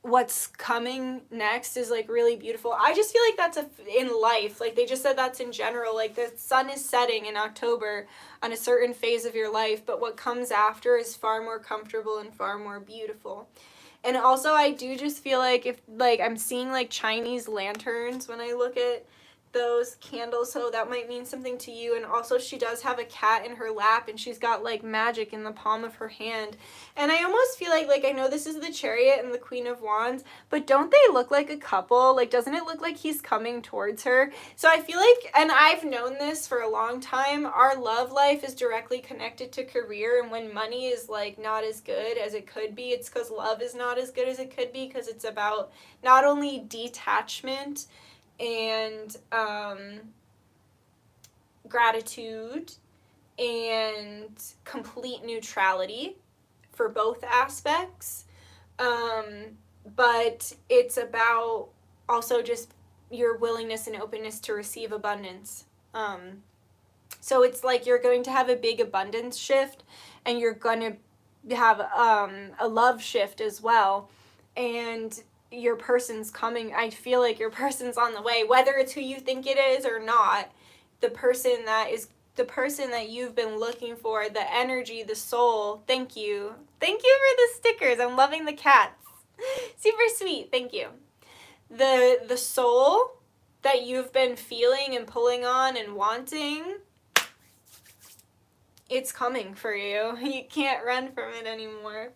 what's coming next is like really beautiful. I just feel like that's in life, like they just said that's in general, like the sun is setting in October on a certain phase of your life, but what comes after is far more comfortable and far more beautiful. And also I do just feel like if like I'm seeing like Chinese lanterns when I look at those candles, so that might mean something to you. And also she does have a cat in her lap, and she's got like magic in the palm of her hand. And I almost feel like I know this is the Chariot and the Queen of Wands, but don't they look like a couple? Like, doesn't it look like he's coming towards her? So I feel like, and I've known this for a long time, our love life is directly connected to career. And when money is like not as good as it could be, it's because love is not as good as it could be, because it's about not only detachment and gratitude and complete neutrality for both aspects, but it's about also just your willingness and openness to receive abundance. So it's like you're going to have a big abundance shift, and you're going to have a love shift as well, and your person's coming. I feel like your person's on the way, whether it's who you think it is or not. The person that you've been looking for, the energy, the soul. Thank you for the stickers. I'm loving the cats. Super sweet. Thank you. The soul that you've been feeling and pulling on and wanting, it's coming for you. You can't run from it anymore.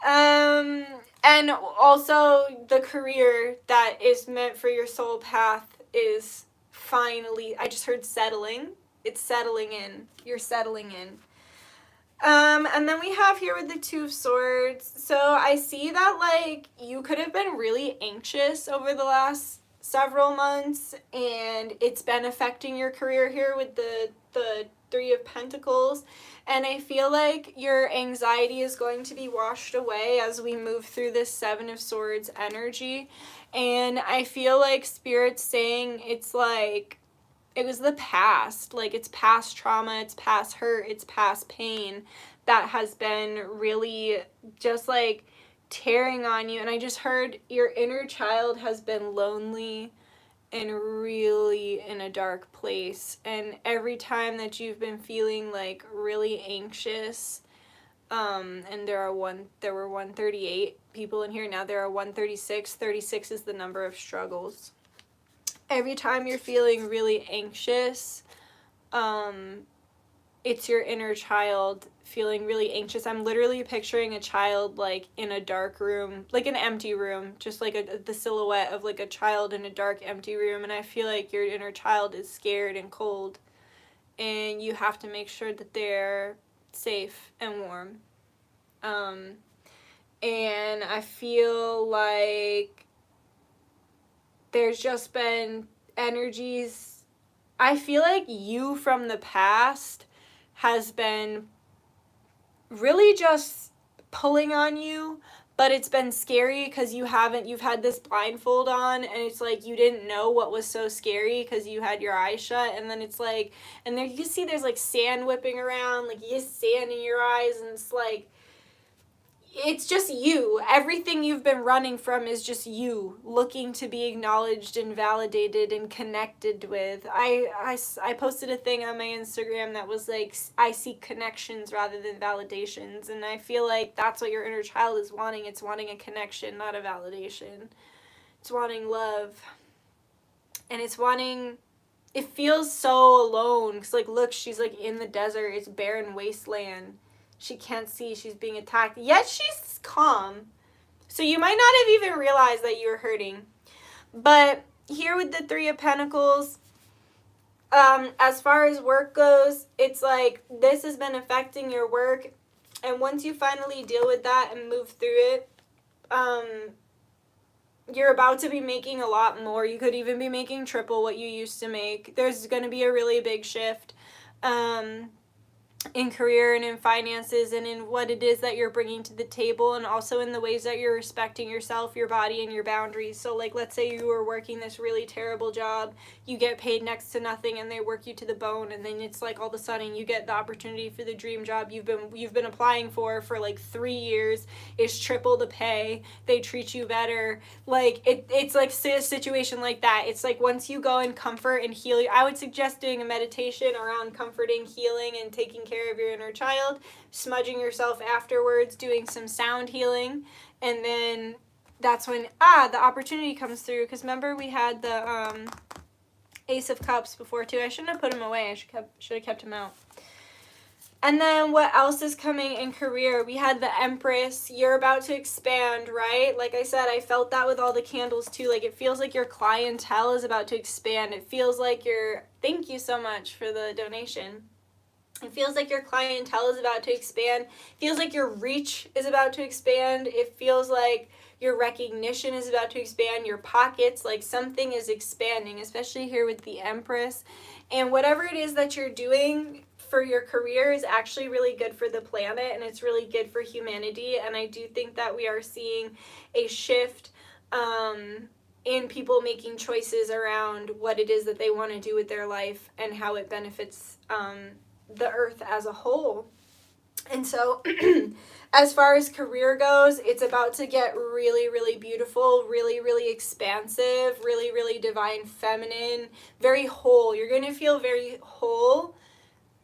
And also the career that is meant for your soul path is finally, I just heard settling. It's settling in. You're settling in. And then we have here with the Two of Swords. So I see that like you could have been really anxious over the last several months, and it's been affecting your career here with the Three of Pentacles. And I feel like your anxiety is going to be washed away as we move through this Seven of Swords energy. And I feel like Spirit's saying it's like it was the past, like it's past trauma, it's past hurt, it's past pain that has been really just like tearing on you. And I just heard your inner child has been lonely and really in a dark place. And every time that you've been feeling like really anxious, and there were 138 people in here, now there are 136. 36 is the number of struggles. Every time you're feeling really anxious, it's your inner child feeling really anxious. I'm literally picturing a child like in a dark room, like an empty room, just like the silhouette of like a child in a dark empty room. And I feel like your inner child is scared and cold, and you have to make sure that they're safe and warm. And I feel like there's just been energies. I feel like you from the past has been really just pulling on you, but it's been scary because you've had this blindfold on, and it's like you didn't know what was so scary because you had your eyes shut. And then it's like, and there you can see there's like sand whipping around, like you get sand in your eyes, and it's like, it's just you. Everything you've been running from is just you looking to be acknowledged and validated and connected with. I posted a thing on my Instagram that was like, I seek connections rather than validations. And I feel like that's what your inner child is wanting. It's wanting a connection, not a validation. It's wanting love. And it's wanting, it feels so alone. Because like, look, she's like in the desert. It's barren wasteland. She can't see, she's being attacked, yet she's calm. So you might not have even realized that you were hurting. But here with the Three of Pentacles, as far as work goes, it's like this has been affecting your work. And once you finally deal with that and move through it, you're about to be making a lot more. You could even be making triple what you used to make. There's going to be a really big shift. In career and in finances and in what it is that you're bringing to the table, and also in the ways that you're respecting yourself, your body, and your boundaries. So like, let's say you were working this really terrible job, you get paid next to nothing, and they work you to the bone, and then it's like all of a sudden you get the opportunity for the dream job you've been applying for like 3 years. It's triple the pay, they treat you better. Like it's like a situation like that. It's like once you go and comfort and heal, I would suggest doing a meditation around comforting, healing, and taking care of your inner child, smudging yourself afterwards, doing some sound healing, and then that's when the opportunity comes through. Because remember we had the Ace of Cups before too. I shouldn't have put him away. I should have kept him out. And then what else is coming in career? We had the Empress. You're about to expand, right? Like I said, I felt that with all the candles too. Like it feels like your clientele is about to expand. It feels like thank you so much for the donation. It feels like your clientele is about to expand. It feels like your reach is about to expand. It feels like your recognition is about to expand. Your pockets, like something is expanding, especially here with the Empress. And whatever it is that you're doing for your career is actually really good for the planet, and it's really good for humanity. And I do think that we are seeing a shift in people making choices around what it is that they want to do with their life and how it benefits the earth as a whole. And so as far as career goes, it's about to get really, really beautiful, really, really expansive, really, really divine feminine, very whole. You're going to feel very whole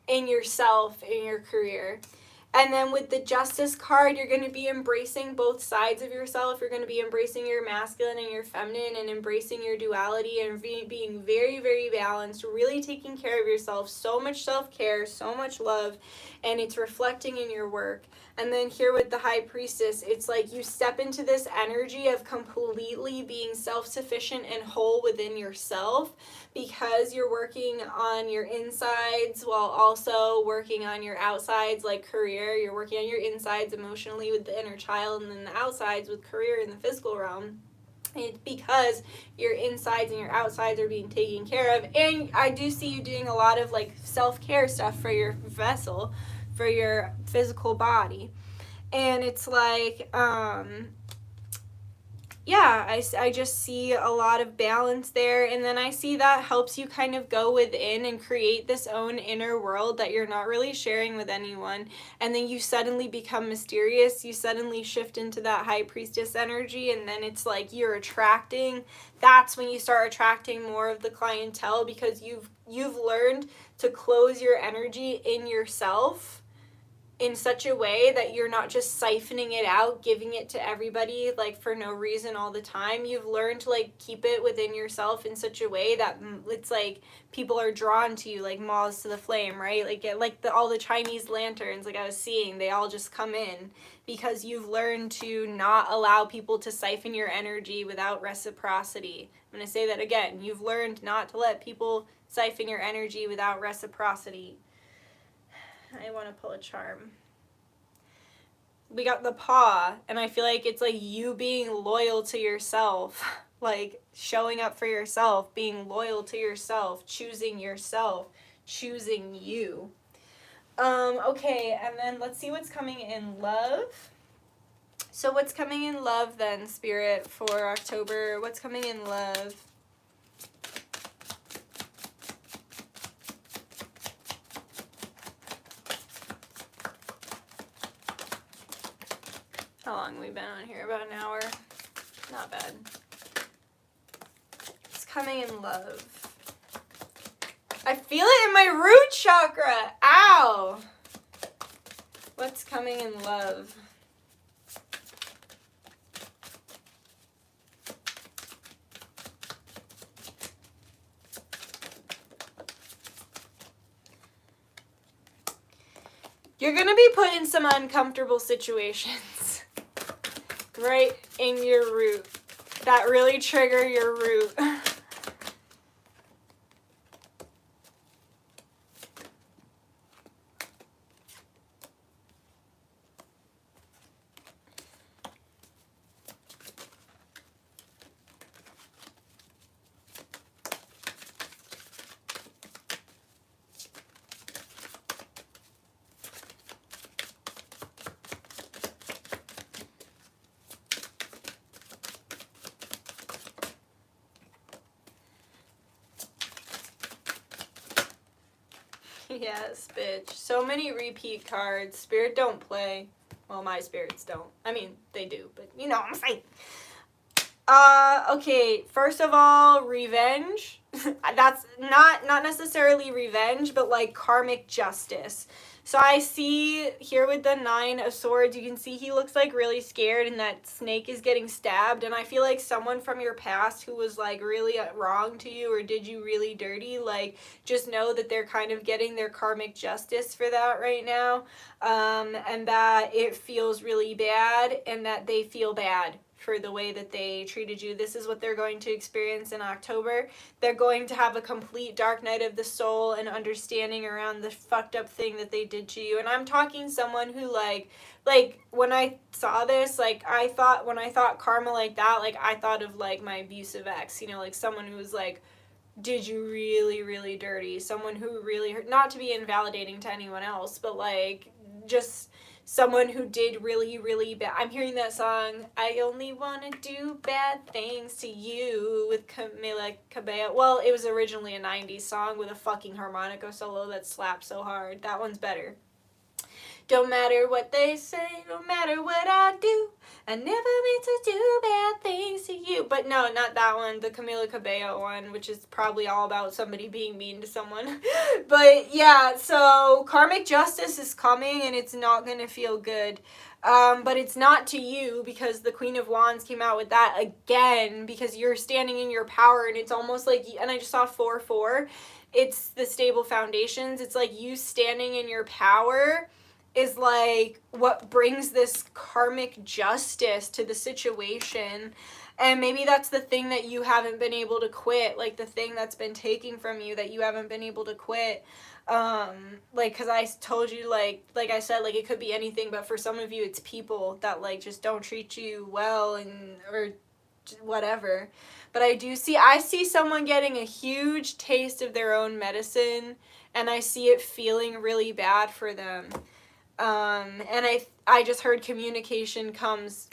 in yourself, in your career. And then with the Justice card, you're going to be embracing both sides of yourself. You're going to be embracing your masculine and your feminine and embracing your duality and being very, very balanced, really taking care of yourself. So much self-care, so much love, and it's reflecting in your work. And then here with the High Priestess, it's like you step into this energy of completely being self-sufficient and whole within yourself because you're working on your insides while also working on your outsides, like career. You're working on your insides emotionally with the inner child, and then the outsides with career in the physical realm. It's because your insides and your outsides are being taken care of. And I do see you doing a lot of like self-care stuff for your vessel, for your physical body. And it's like I just see a lot of balance there. And then I see that helps you kind of go within and create this own inner world that you're not really sharing with anyone. And then you suddenly become mysterious. You suddenly shift into that High Priestess energy. And then it's like you're attracting. That's when you start attracting more of the clientele because you've learned to close your energy in yourself in such a way that you're not just siphoning it out, giving it to everybody like for no reason all the time. You've learned to like keep it within yourself in such a way that it's like people are drawn to you like moths to the flame, right? Like all the Chinese lanterns, like I was seeing, they all just come in because you've learned to not allow people to siphon your energy without reciprocity. I'm going to say that again. You've learned not to let people siphon your energy without reciprocity. I want to pull a charm. We got the paw, and I feel like it's like you being loyal to yourself, like showing up for yourself, being loyal to yourself, choosing you. Okay, and then let's see what's coming in love. So what's coming in love then, Spirit, for October? What's coming in love? How long have we been on here? About an hour? Not bad. It's coming in love. I feel it in my root chakra. Ow! What's coming in love? You're going to be put in some uncomfortable situations. Right in your root. That really trigger your root. Yes, bitch. So many repeat cards. Spirit don't play. Well, my spirits don't. I mean, they do, but you know what I'm saying. Okay, first of all, revenge. That's not necessarily revenge, but like karmic justice. So I see here with the 9 of Swords, you can see he looks like really scared and that snake is getting stabbed. And I feel like someone from your past who was like really wrong to you or did you really dirty, like just know that they're kind of getting their karmic justice for that right now. And that it feels really bad and that they feel bad for the way that they treated you. This is what they're going to experience in October. They're going to have a complete dark night of the soul and understanding around the fucked up thing that they did to you. And I'm talking someone who like when I saw this, like when I thought karma like that, like I thought of like my abusive ex, you know, like someone who was like, did you really, really dirty? Someone who really hurt, not to be invalidating to anyone else, but like just someone who did really, really bad. I'm hearing that song, I Only Want to Do Bad Things to You, with Camila Cabello. Well, it was originally a 90s song with a fucking harmonica solo that slapped so hard. That one's better. Don't matter what they say, no matter what I do, I never meant to do bad things to you. But no, not that one, the Camila Cabello one, which is probably all about somebody being mean to someone. But yeah, so karmic justice is coming and it's not going to feel good. But it's not to you because the Queen of Wands came out with that again because you're standing in your power and it's almost like, and I just saw 4-4, it's the stable foundations. It's like you standing in your power is like what brings this karmic justice to the situation. And maybe that's the thing that you haven't been able to quit, like the thing that's been taken from you that you haven't been able to quit. Like, cause I told you, like I said, like it could be anything, but for some of you it's people that like just don't treat you well and or whatever. But I see someone getting a huge taste of their own medicine and I see it feeling really bad for them. And I just heard communication comes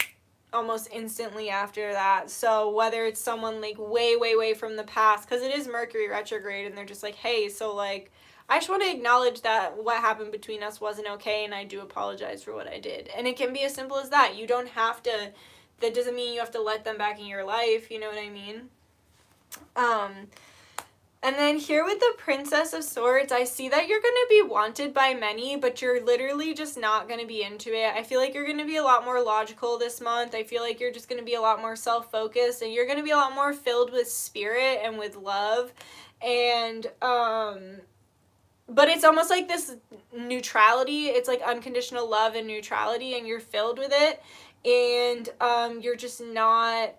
almost instantly after that. So whether it's someone like way from the past, because it is Mercury retrograde and they're just like, hey, so like I just want to acknowledge that what happened between us wasn't okay and I do apologize for what I did. And it can be as simple as that. You don't have to, that doesn't mean you have to let them back in your life, you know what I mean? And then here with the Princess of Swords, I see that you're going to be wanted by many, but you're literally just not going to be into it. I feel like you're going to be a lot more logical this month. I feel like you're just going to be a lot more self-focused and you're going to be a lot more filled with spirit and with love. And, but it's almost like this neutrality. It's like unconditional love and neutrality and you're filled with it. And, you're just not...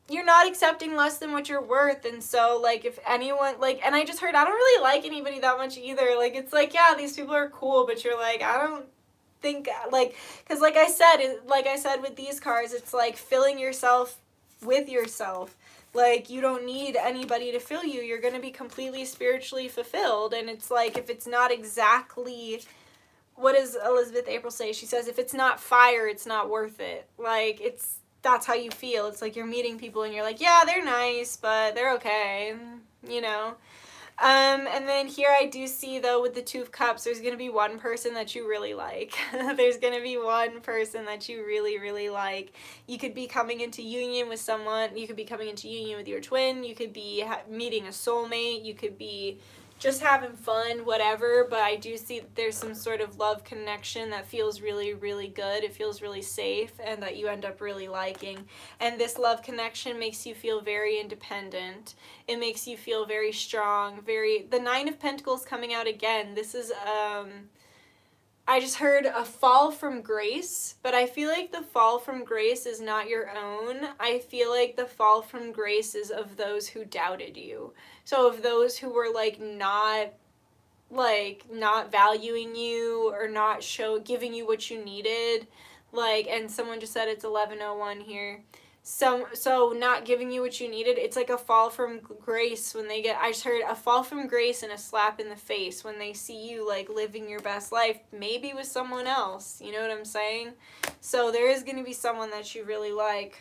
you're not accepting less than what you're worth. And so like if anyone like, and I just heard I don't really like anybody that much either. Like it's like, yeah, these people are cool, but you're like, I don't think like, because like I said with these cards, it's like filling yourself with yourself. Like you don't need anybody to fill you. You're going to be completely spiritually fulfilled. And it's like if it's not exactly, what does Elizabeth April say? She says if it's not fire, it's not worth it. Like that's how you feel. It's like you're meeting people and you're like, yeah, they're nice, but they're okay, you know? And then here I do see, though, with the Two of Cups, there's going to be one person that you really like. There's going to be one person that you really, really like. You could be coming into union with someone. You could be coming into union with your twin. You could be meeting a soulmate. You could be just having fun, whatever, but I do see that there's some sort of love connection that feels really, really good. It feels really safe and that you end up really liking. And this love connection makes you feel very independent. It makes you feel very strong, the 9 of Pentacles coming out again. This is, I just heard a fall from grace, but I feel like the fall from grace is not your own. I feel like the fall from grace is of those who doubted you. So of those who were not valuing you or not giving you what you needed. Like, and someone just said it's 11:01 here. So not giving you what you needed, it's like a fall from grace when they I just heard a fall from grace and a slap in the face when they see you like living your best life, maybe with someone else, you know what I'm saying? So there is going to be someone that you really like.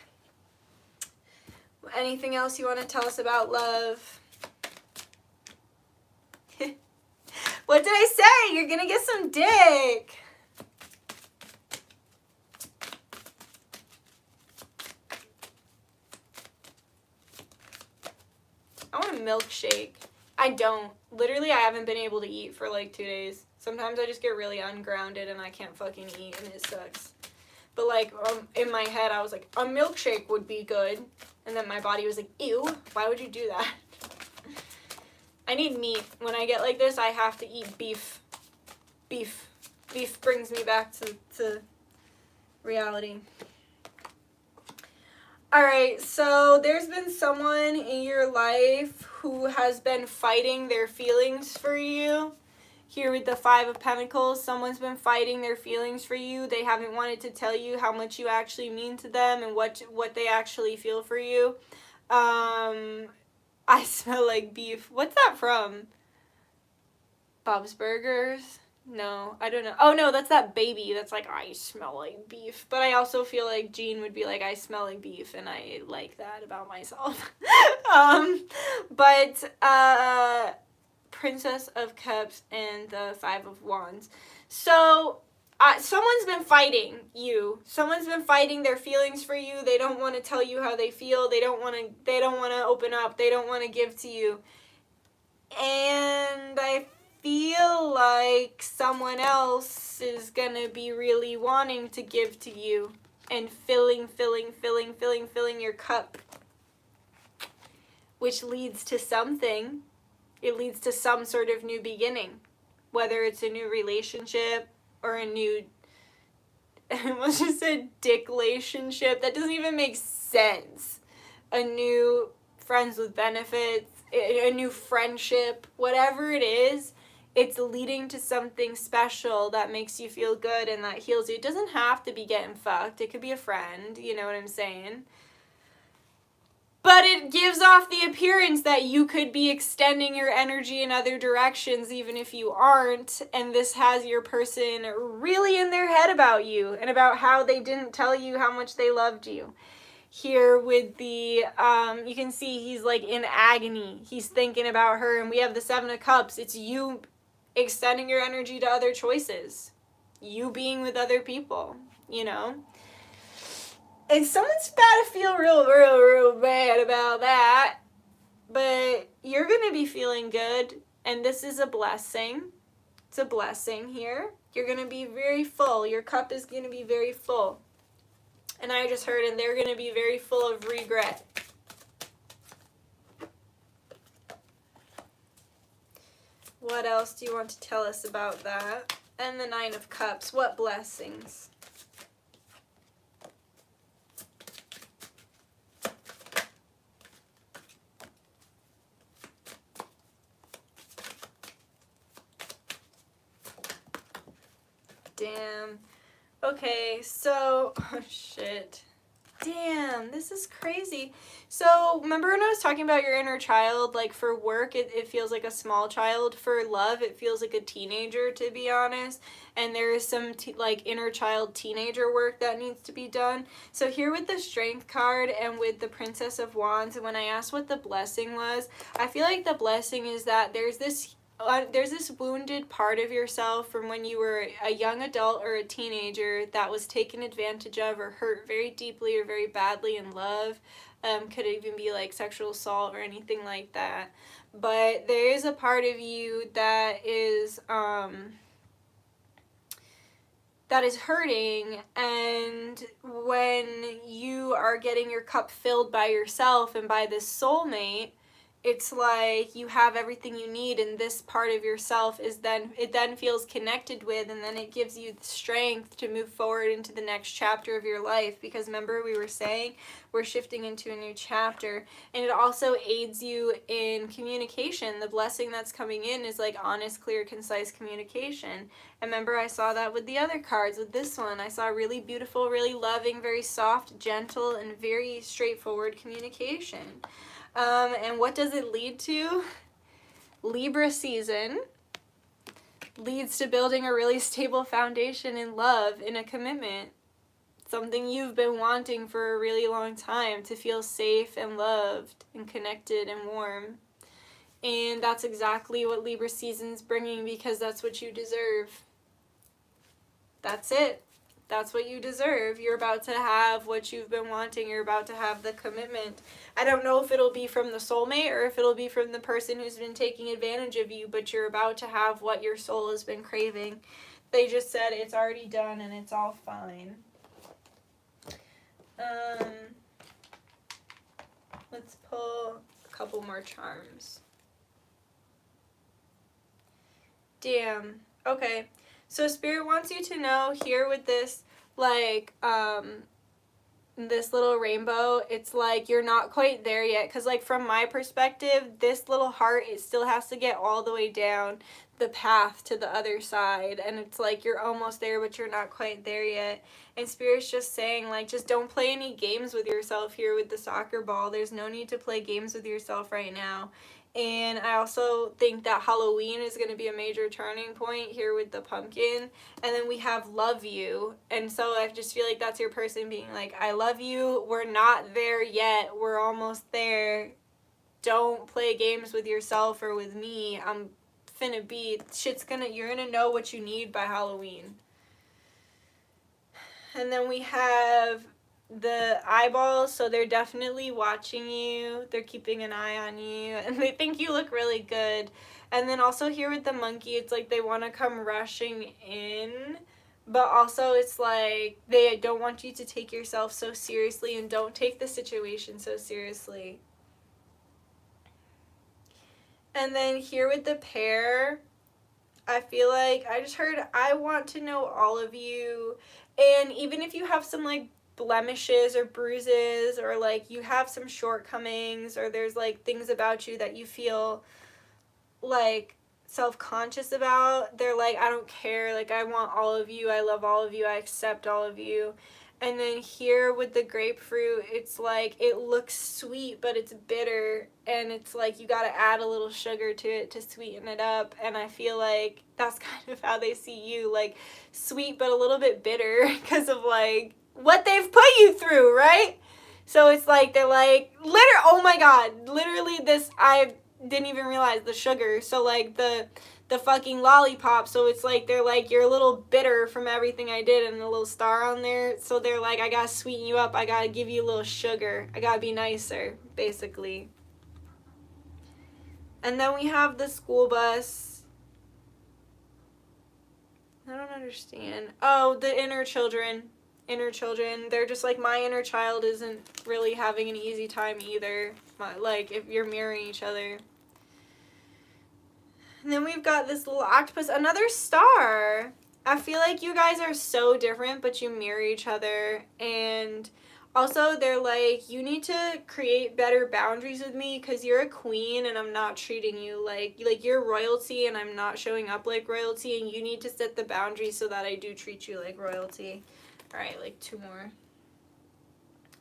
Anything else you want to tell us about love? What did I say? You're going to get some dick. milkshake. I don't. Literally, I haven't been able to eat for like 2 days. Sometimes I just get really ungrounded and I can't fucking eat and it sucks. But like, in my head, I was like, a milkshake would be good. And then my body was like, ew, why would you do that? I need meat. When I get like this, I have to eat beef. Beef brings me back to reality. Alright, so there's been someone in your life who has been fighting their feelings for you. Here with the 5 of Pentacles, someone's been fighting their feelings for you. They haven't wanted to tell you how much you actually mean to them and what they actually feel for you. I smell like beef. What's that from? Bob's Burgers? No, I don't know. Oh no, that's that baby that's like, I smell like beef. But I also feel like Jean would be like, I smell like beef, and I like that about myself. Princess of Cups and the 5 of Wands. So, someone's been fighting you. Someone's been fighting their feelings for you. They don't want to tell you how they feel. They don't want to open up. They don't want to give to you. And I feel like someone else is gonna be really wanting to give to you and filling your cup, which leads to something. It leads to some sort of new beginning, whether it's a new relationship or a new, I almost just said dick-lationship. That doesn't even make sense. A new friends with benefits, a new friendship, whatever it is, it's leading to something special that makes you feel good and that heals you. It doesn't have to be getting fucked. It could be a friend, you know what I'm saying? But it gives off the appearance that you could be extending your energy in other directions even if you aren't, and this has your person really in their head about you and about how they didn't tell you how much they loved you. Here with the, you can see he's like in agony. He's thinking about her, and we have the 7 of Cups. It's you extending your energy to other choices. You being with other people, you know? And someone's about to feel real bad about that. But you're going to be feeling good, and this is a blessing. It's a blessing here. You're going to be very full. Your cup is going to be very full. And I just heard, and they're going to be very full of regret. What else do you want to tell us about that? And the 9 of Cups. What blessings? Damn. Okay, so, oh shit. Damn, this is crazy. So, remember when I was talking about your inner child? Like, for work, it feels like a small child. For love, it feels like a teenager, to be honest. And there is some, like, inner child teenager work that needs to be done. So, here with the Strength card and with the Princess of Wands, and when I asked what the blessing was, I feel like the blessing is that there's this wounded part of yourself from when you were a young adult or a teenager that was taken advantage of or hurt very deeply or very badly in love. Could even be like sexual assault or anything like that. But there is a part of you that is hurting, and when you are getting your cup filled by yourself and by this soulmate, it's like you have everything you need, and this part of yourself then feels connected with, and then it gives you the strength to move forward into the next chapter of your life. Because remember, we were saying we're shifting into a new chapter, and it also aids you in communication. The blessing that's coming in is like honest, clear, concise communication. And remember, I saw that with the other cards. With this one, I saw really beautiful, really loving, very soft, gentle, and very straightforward communication. And what does it lead to? Libra season leads to building a really stable foundation in love, in a commitment. Something you've been wanting for a really long time, to feel safe and loved and connected and warm. And that's exactly what Libra season's bringing, because that's what you deserve. That's it. That's what you deserve. You're about to have what you've been wanting. You're about to have the commitment. I don't know if it'll be from the soulmate or if it'll be from the person who's been taking advantage of you, but you're about to have what your soul has been craving. They just said it's already done and it's all fine. Let's pull a couple more charms. Damn. Okay. So Spirit wants you to know here with this, like, this little rainbow, it's like you're not quite there yet. Because, like, from my perspective, this little heart, it still has to get all the way down the path to the other side. And it's like you're almost there, but you're not quite there yet. And Spirit's just saying, like, just don't play any games with yourself here with the soccer ball. There's no need to play games with yourself right now. And I also think that Halloween is going to be a major turning point here with the pumpkin. And then we have love you. And so I just feel like that's your person being like, I love you. We're not there yet. We're almost there. Don't play games with yourself or with me. I'm finna be, you're gonna know what you need by Halloween. And then we have the eyeballs, so they're definitely watching you. They're keeping an eye on you, and they think you look really good. And then also here with the monkey, it's like they want to come rushing in, but also it's like they don't want you to take yourself so seriously and don't take the situation so seriously. And then here with the pair, I feel like I just heard, I want to know all of you. And even if you have some like blemishes or bruises or like you have some shortcomings or there's like things about you that you feel like self-conscious about, they're like, I don't care, like I want all of you, I love all of you, I accept all of you. And then here with the grapefruit, it's like it looks sweet but it's bitter, and it's like you gotta add a little sugar to it to sweeten it up. And I feel like that's kind of how they see you, like sweet but a little bit bitter because of like what they've put you through, right? So it's like they're like, oh my god, literally this, I didn't even realize the sugar. So like the fucking lollipop, so it's like they're like, you're a little bitter from everything I did, and a little star on there, so they're like, I gotta sweeten you up, I gotta give you a little sugar, I gotta be nicer, basically. And then we have the school bus. I don't understand. Oh, the inner children, they're just like, my inner child isn't really having an easy time either, like if you're mirroring each other. And then we've got this little octopus, another star. I feel like you guys are so different, but you mirror each other. And also, they're like, you need to create better boundaries with me because you're a queen and I'm not treating you like you're royalty and I'm not showing up like royalty, and you need to set the boundaries so that I do treat you like royalty. All right, like 2 more.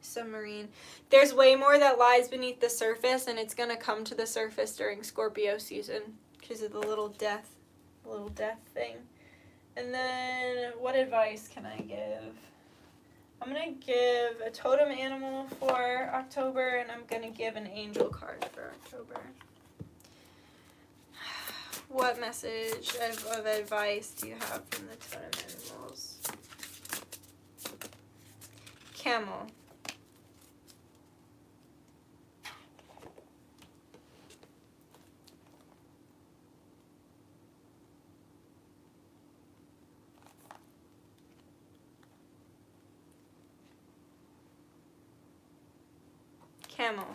Submarine. There's way more that lies beneath the surface, and it's going to come to the surface during Scorpio season because of the little death thing. And then what advice can I give? I'm going to give a totem animal for October, and I'm going to give an angel card for October. What message of advice do you have from the totem animals? Camel. Camel.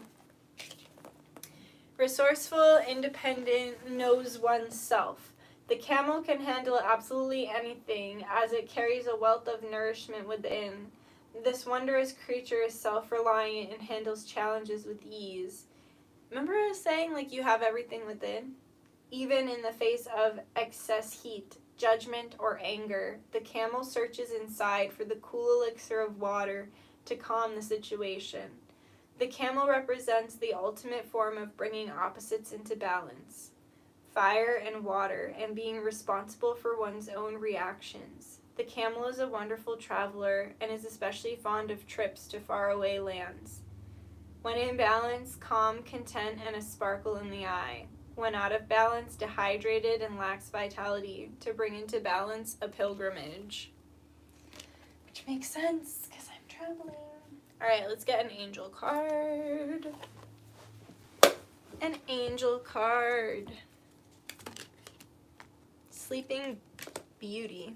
Resourceful, independent, knows oneself. The camel can handle absolutely anything as it carries a wealth of nourishment within. This wondrous creature is self-reliant and handles challenges with ease. Remember I was saying, like, you have everything within? Even in the face of excess heat, judgment, or anger, the camel searches inside for the cool elixir of water to calm the situation. The camel represents the ultimate form of bringing opposites into balance. Fire and water, and being responsible for one's own reactions. The camel is a wonderful traveler and is especially fond of trips to faraway lands. When in balance, calm, content, and a sparkle in the eye. When out of balance, dehydrated and lacks vitality, to bring into balance a pilgrimage. Which makes sense, because I'm traveling. Alright, let's get an angel card. An angel card. Sleeping Beauty.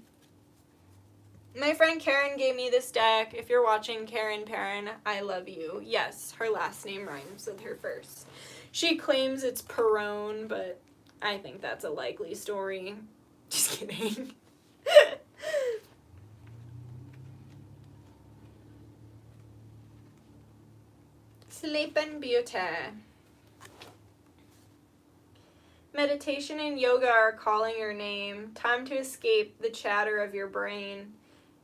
My friend Karen gave me this deck. If you're watching, Karen Perrin, I love you. Yes, her last name rhymes with her first. She claims it's Perrone, but I think that's a likely story. Just kidding. Sleeping Beauty. Meditation and yoga are calling your name. Time to escape the chatter of your brain.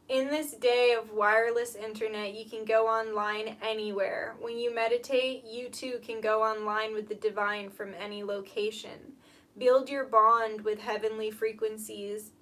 In this day of wireless internet, you can go online anywhere. When you meditate, you too can go online with the divine from any location. Build your bond with heavenly frequencies,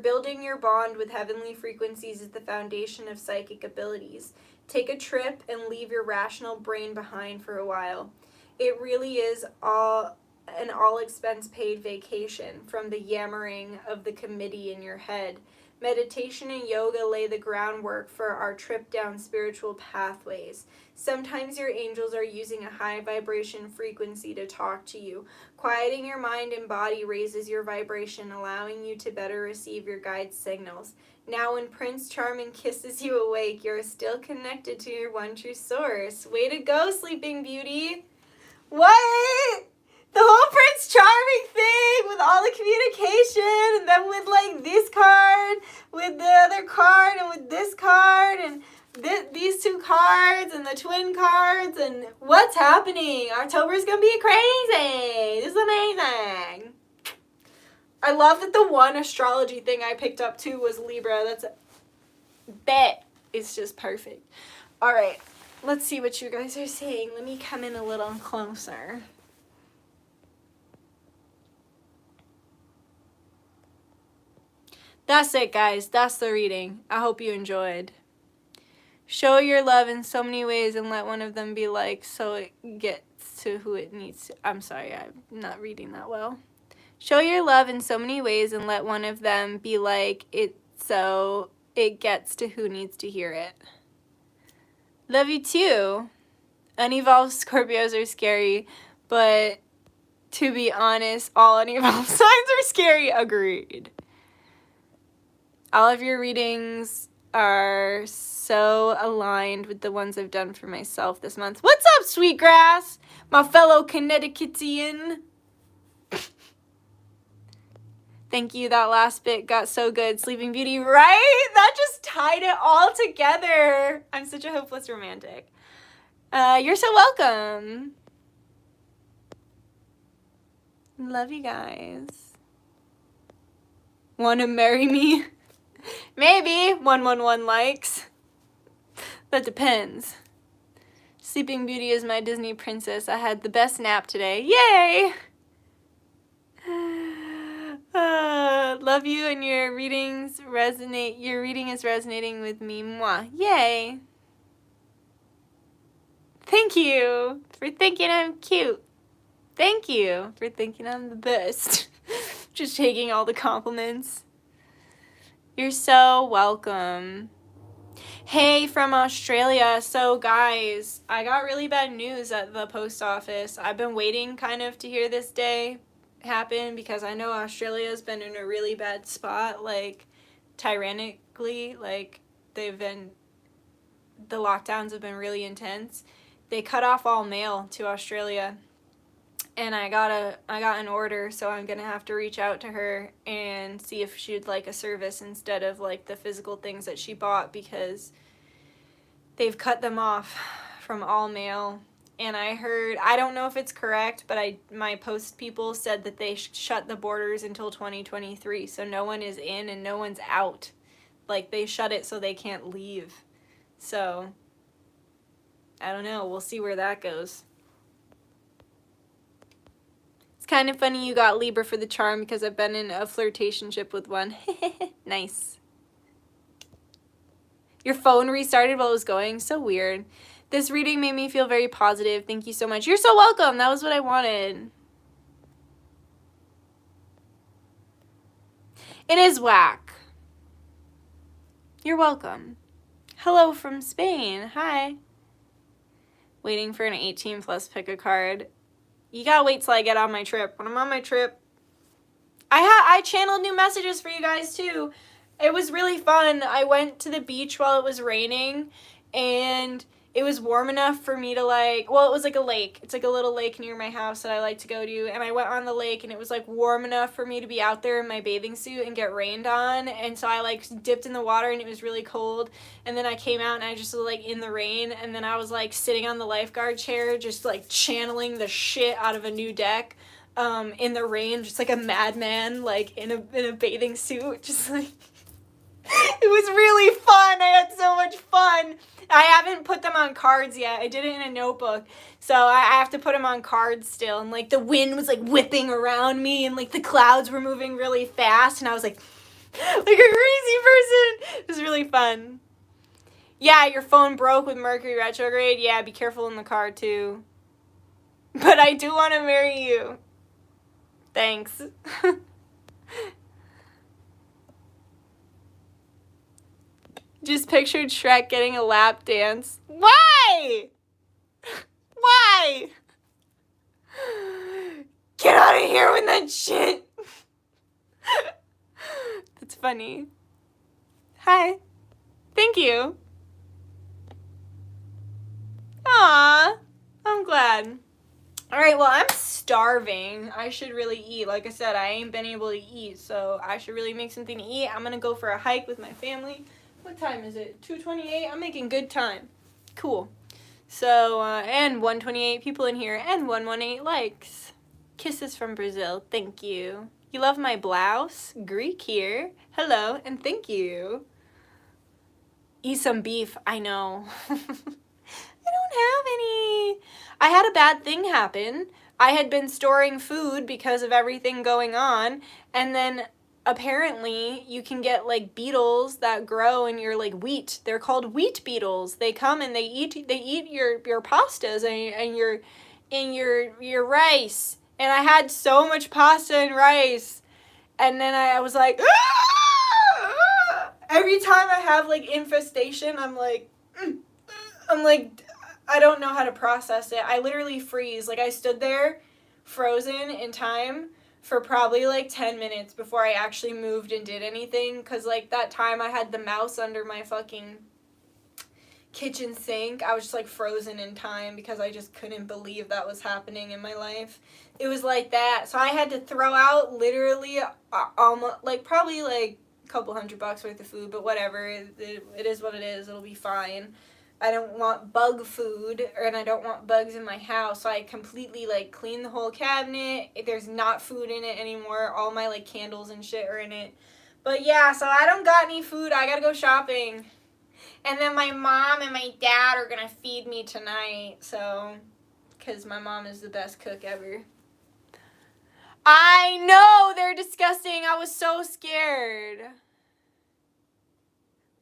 building your bond with heavenly frequencies is the foundation of psychic abilities. Take a trip and leave your rational brain behind for a while. It really is an all-expense-paid vacation from the yammering of the committee in your head. Meditation and yoga lay the groundwork for our trip down spiritual pathways. Sometimes your angels are using a high vibration frequency to talk to you. Quieting your mind and body raises your vibration, allowing you to better receive your guide's signals. Now when Prince Charming kisses you awake, you're still connected to your one true source. Way to go, Sleeping Beauty! What? The whole Prince Charming thing with all the communication, and then with like this card, with the other card, and with this card, and these two cards, and the twin cards, and what's happening? October's gonna be crazy. This is amazing. I love that the one astrology thing I picked up too was Libra. That is just perfect. All right, let's see what you guys are saying. Let me come in a little closer. That's it, guys. That's the reading. I hope you enjoyed. Show your love in so many ways and let one of them be like so it gets to who it needs to. I'm sorry, I'm not reading that well. Show your love in so many ways and let one of them be like it so it gets to who needs to hear it. Love you too. Unevolved Scorpios are scary, but to be honest, all unevolved signs are scary. Agreed. All of your readings are so aligned with the ones I've done for myself this month. What's up, Sweetgrass? My fellow Connecticutian. Thank you. That last bit got so good. Sleeping Beauty, right? That just tied it all together. I'm such a hopeless romantic. You're so welcome. Love you guys. Want to marry me? Maybe 111 likes. That depends. Sleeping Beauty is my Disney princess. I had the best nap today. Yay! Love you and your readings resonate. Your reading is resonating with me. Mwah. Yay! Thank you for thinking I'm cute. Thank you for thinking I'm the best. Just taking all the compliments. You're so welcome. Hey, from Australia. So guys, I got really bad news at the post office. I've been waiting kind of to hear this day happen because I know Australia's been in a really bad spot, like tyrannically, like the lockdowns have been really intense. They cut off all mail to Australia. And I got an order, so I'm gonna have to reach out to her and see if she'd like a service instead of like the physical things that she bought, because they've cut them off from all mail. And I heard, I don't know if it's correct, but my post people said that they shut the borders until 2023, so no one is in and no one's out. Like, they shut it so they can't leave. So I don't know, we'll see where that goes. Kind of funny you got Libra for the charm because I've been in a flirtationship with one. Nice. Your phone restarted while it was going? So weird. This reading made me feel very positive. Thank you so much. You're so welcome. That was what I wanted. It is whack. You're welcome. Hello from Spain. Hi. Waiting for an 18 plus pick a card. You gotta wait till I get on my trip. When I'm on my trip, I channeled new messages for you guys too. It was really fun. I went to the beach while it was raining, and it was warm enough for me to like, well, it was like a lake. It's like a little lake near my house that I like to go to, and I went on the lake, and it was like warm enough for me to be out there in my bathing suit and get rained on, and so I like dipped in the water, and it was really cold, and then I came out, and I just was like in the rain, and then I was like sitting on the lifeguard chair, just like channeling the shit out of a new deck. In the rain, just like a madman, like in a bathing suit, just like it was really fun. I had so much fun. I haven't put them on cards yet. I did it in a notebook, so I have to put them on cards still. And like the wind was like whipping around me, and like the clouds were moving really fast, and I was like a crazy person. It was really fun. Yeah, your phone broke with Mercury retrograde. Yeah, be careful in the car too. But I do want to marry you. Thanks. Just pictured Shrek getting a lap dance. Why? Why? Get out of here with that shit. That's funny. Hi. Thank you. Aw. I'm glad. Alright, well, I'm starving. I should really eat. Like I said, I ain't been able to eat, so I should really make something to eat. I'm gonna go for a hike with my family. What time is it? 2:28? I'm making good time. Cool. So, and 128 people in here, and 118 likes. Kisses from Brazil. Thank you. You love my blouse? Greek here. Hello, and thank you. Eat some beef. I know. I don't have any. I had a bad thing happen. I had been storing food because of everything going on, and then apparently you can get like beetles that grow in your like wheat. They're called wheat beetles. They come and they eat your pastas and your rice. And I had so much pasta and rice, and then I was like, every time I have like infestation, I'm like I don't know how to process it. I literally freeze. Like I stood there frozen in time for probably like 10 minutes before I actually moved and did anything, because like that time I had the mouse under my fucking kitchen sink. I was just like frozen in time because I just couldn't believe that was happening in my life. It was like that. So I had to throw out literally almost like probably like a couple $100 worth of food, but whatever. It is what it is. It'll be fine. I don't want bug food, and I don't want bugs in my house, so I completely, like, cleaned the whole cabinet. There's not food in it anymore. All my, like, candles and shit are in it. But, yeah, so I don't got any food. I gotta go shopping. And then my mom and my dad are gonna feed me tonight, so, because my mom is the best cook ever. I know! They're disgusting. I was so scared.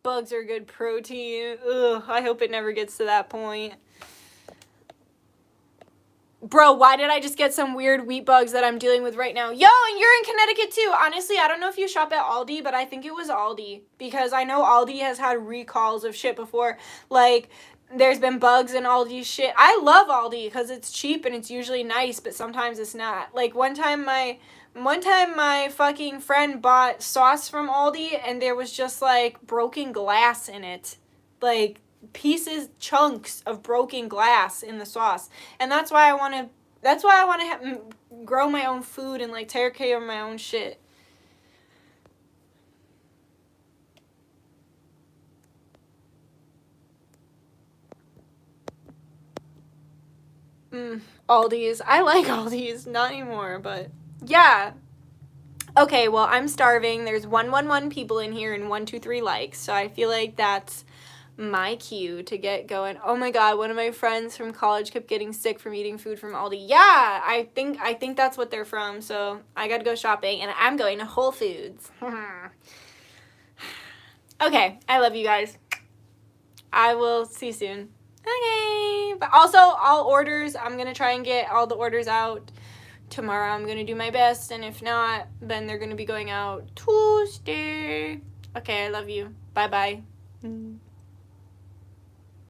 Bugs are good protein. Ugh, I hope it never gets to that point. Bro, why did I just get some weird wheat bugs that I'm dealing with right now? Yo, and you're in Connecticut too. Honestly, I don't know if you shop at Aldi, but I think it was Aldi. Because I know Aldi has had recalls of shit before. Like, there's been bugs in Aldi's shit. I love Aldi because it's cheap and it's usually nice, but sometimes it's not. Like, one time my fucking friend bought sauce from Aldi, and there was just, like, broken glass in it. Like, chunks of broken glass in the sauce. And that's why I want to grow my own food and, like, take care of my own shit. Aldi's. I like Aldi's. Not anymore, but yeah. Okay, well, I'm starving. There's 111 people in here and 123 likes, so I feel like that's my cue to get going. Oh my god, one of my friends from college kept getting sick from eating food from Aldi. Yeah, I think that's what they're from, so I gotta go shopping, and I'm going to Whole Foods. Okay, I love you guys. I will see you soon. Okay, but also all orders, I'm gonna try and get all the orders out tomorrow. I'm gonna do my best, and if not, then they're gonna be going out Tuesday. Okay, I love you. Bye bye.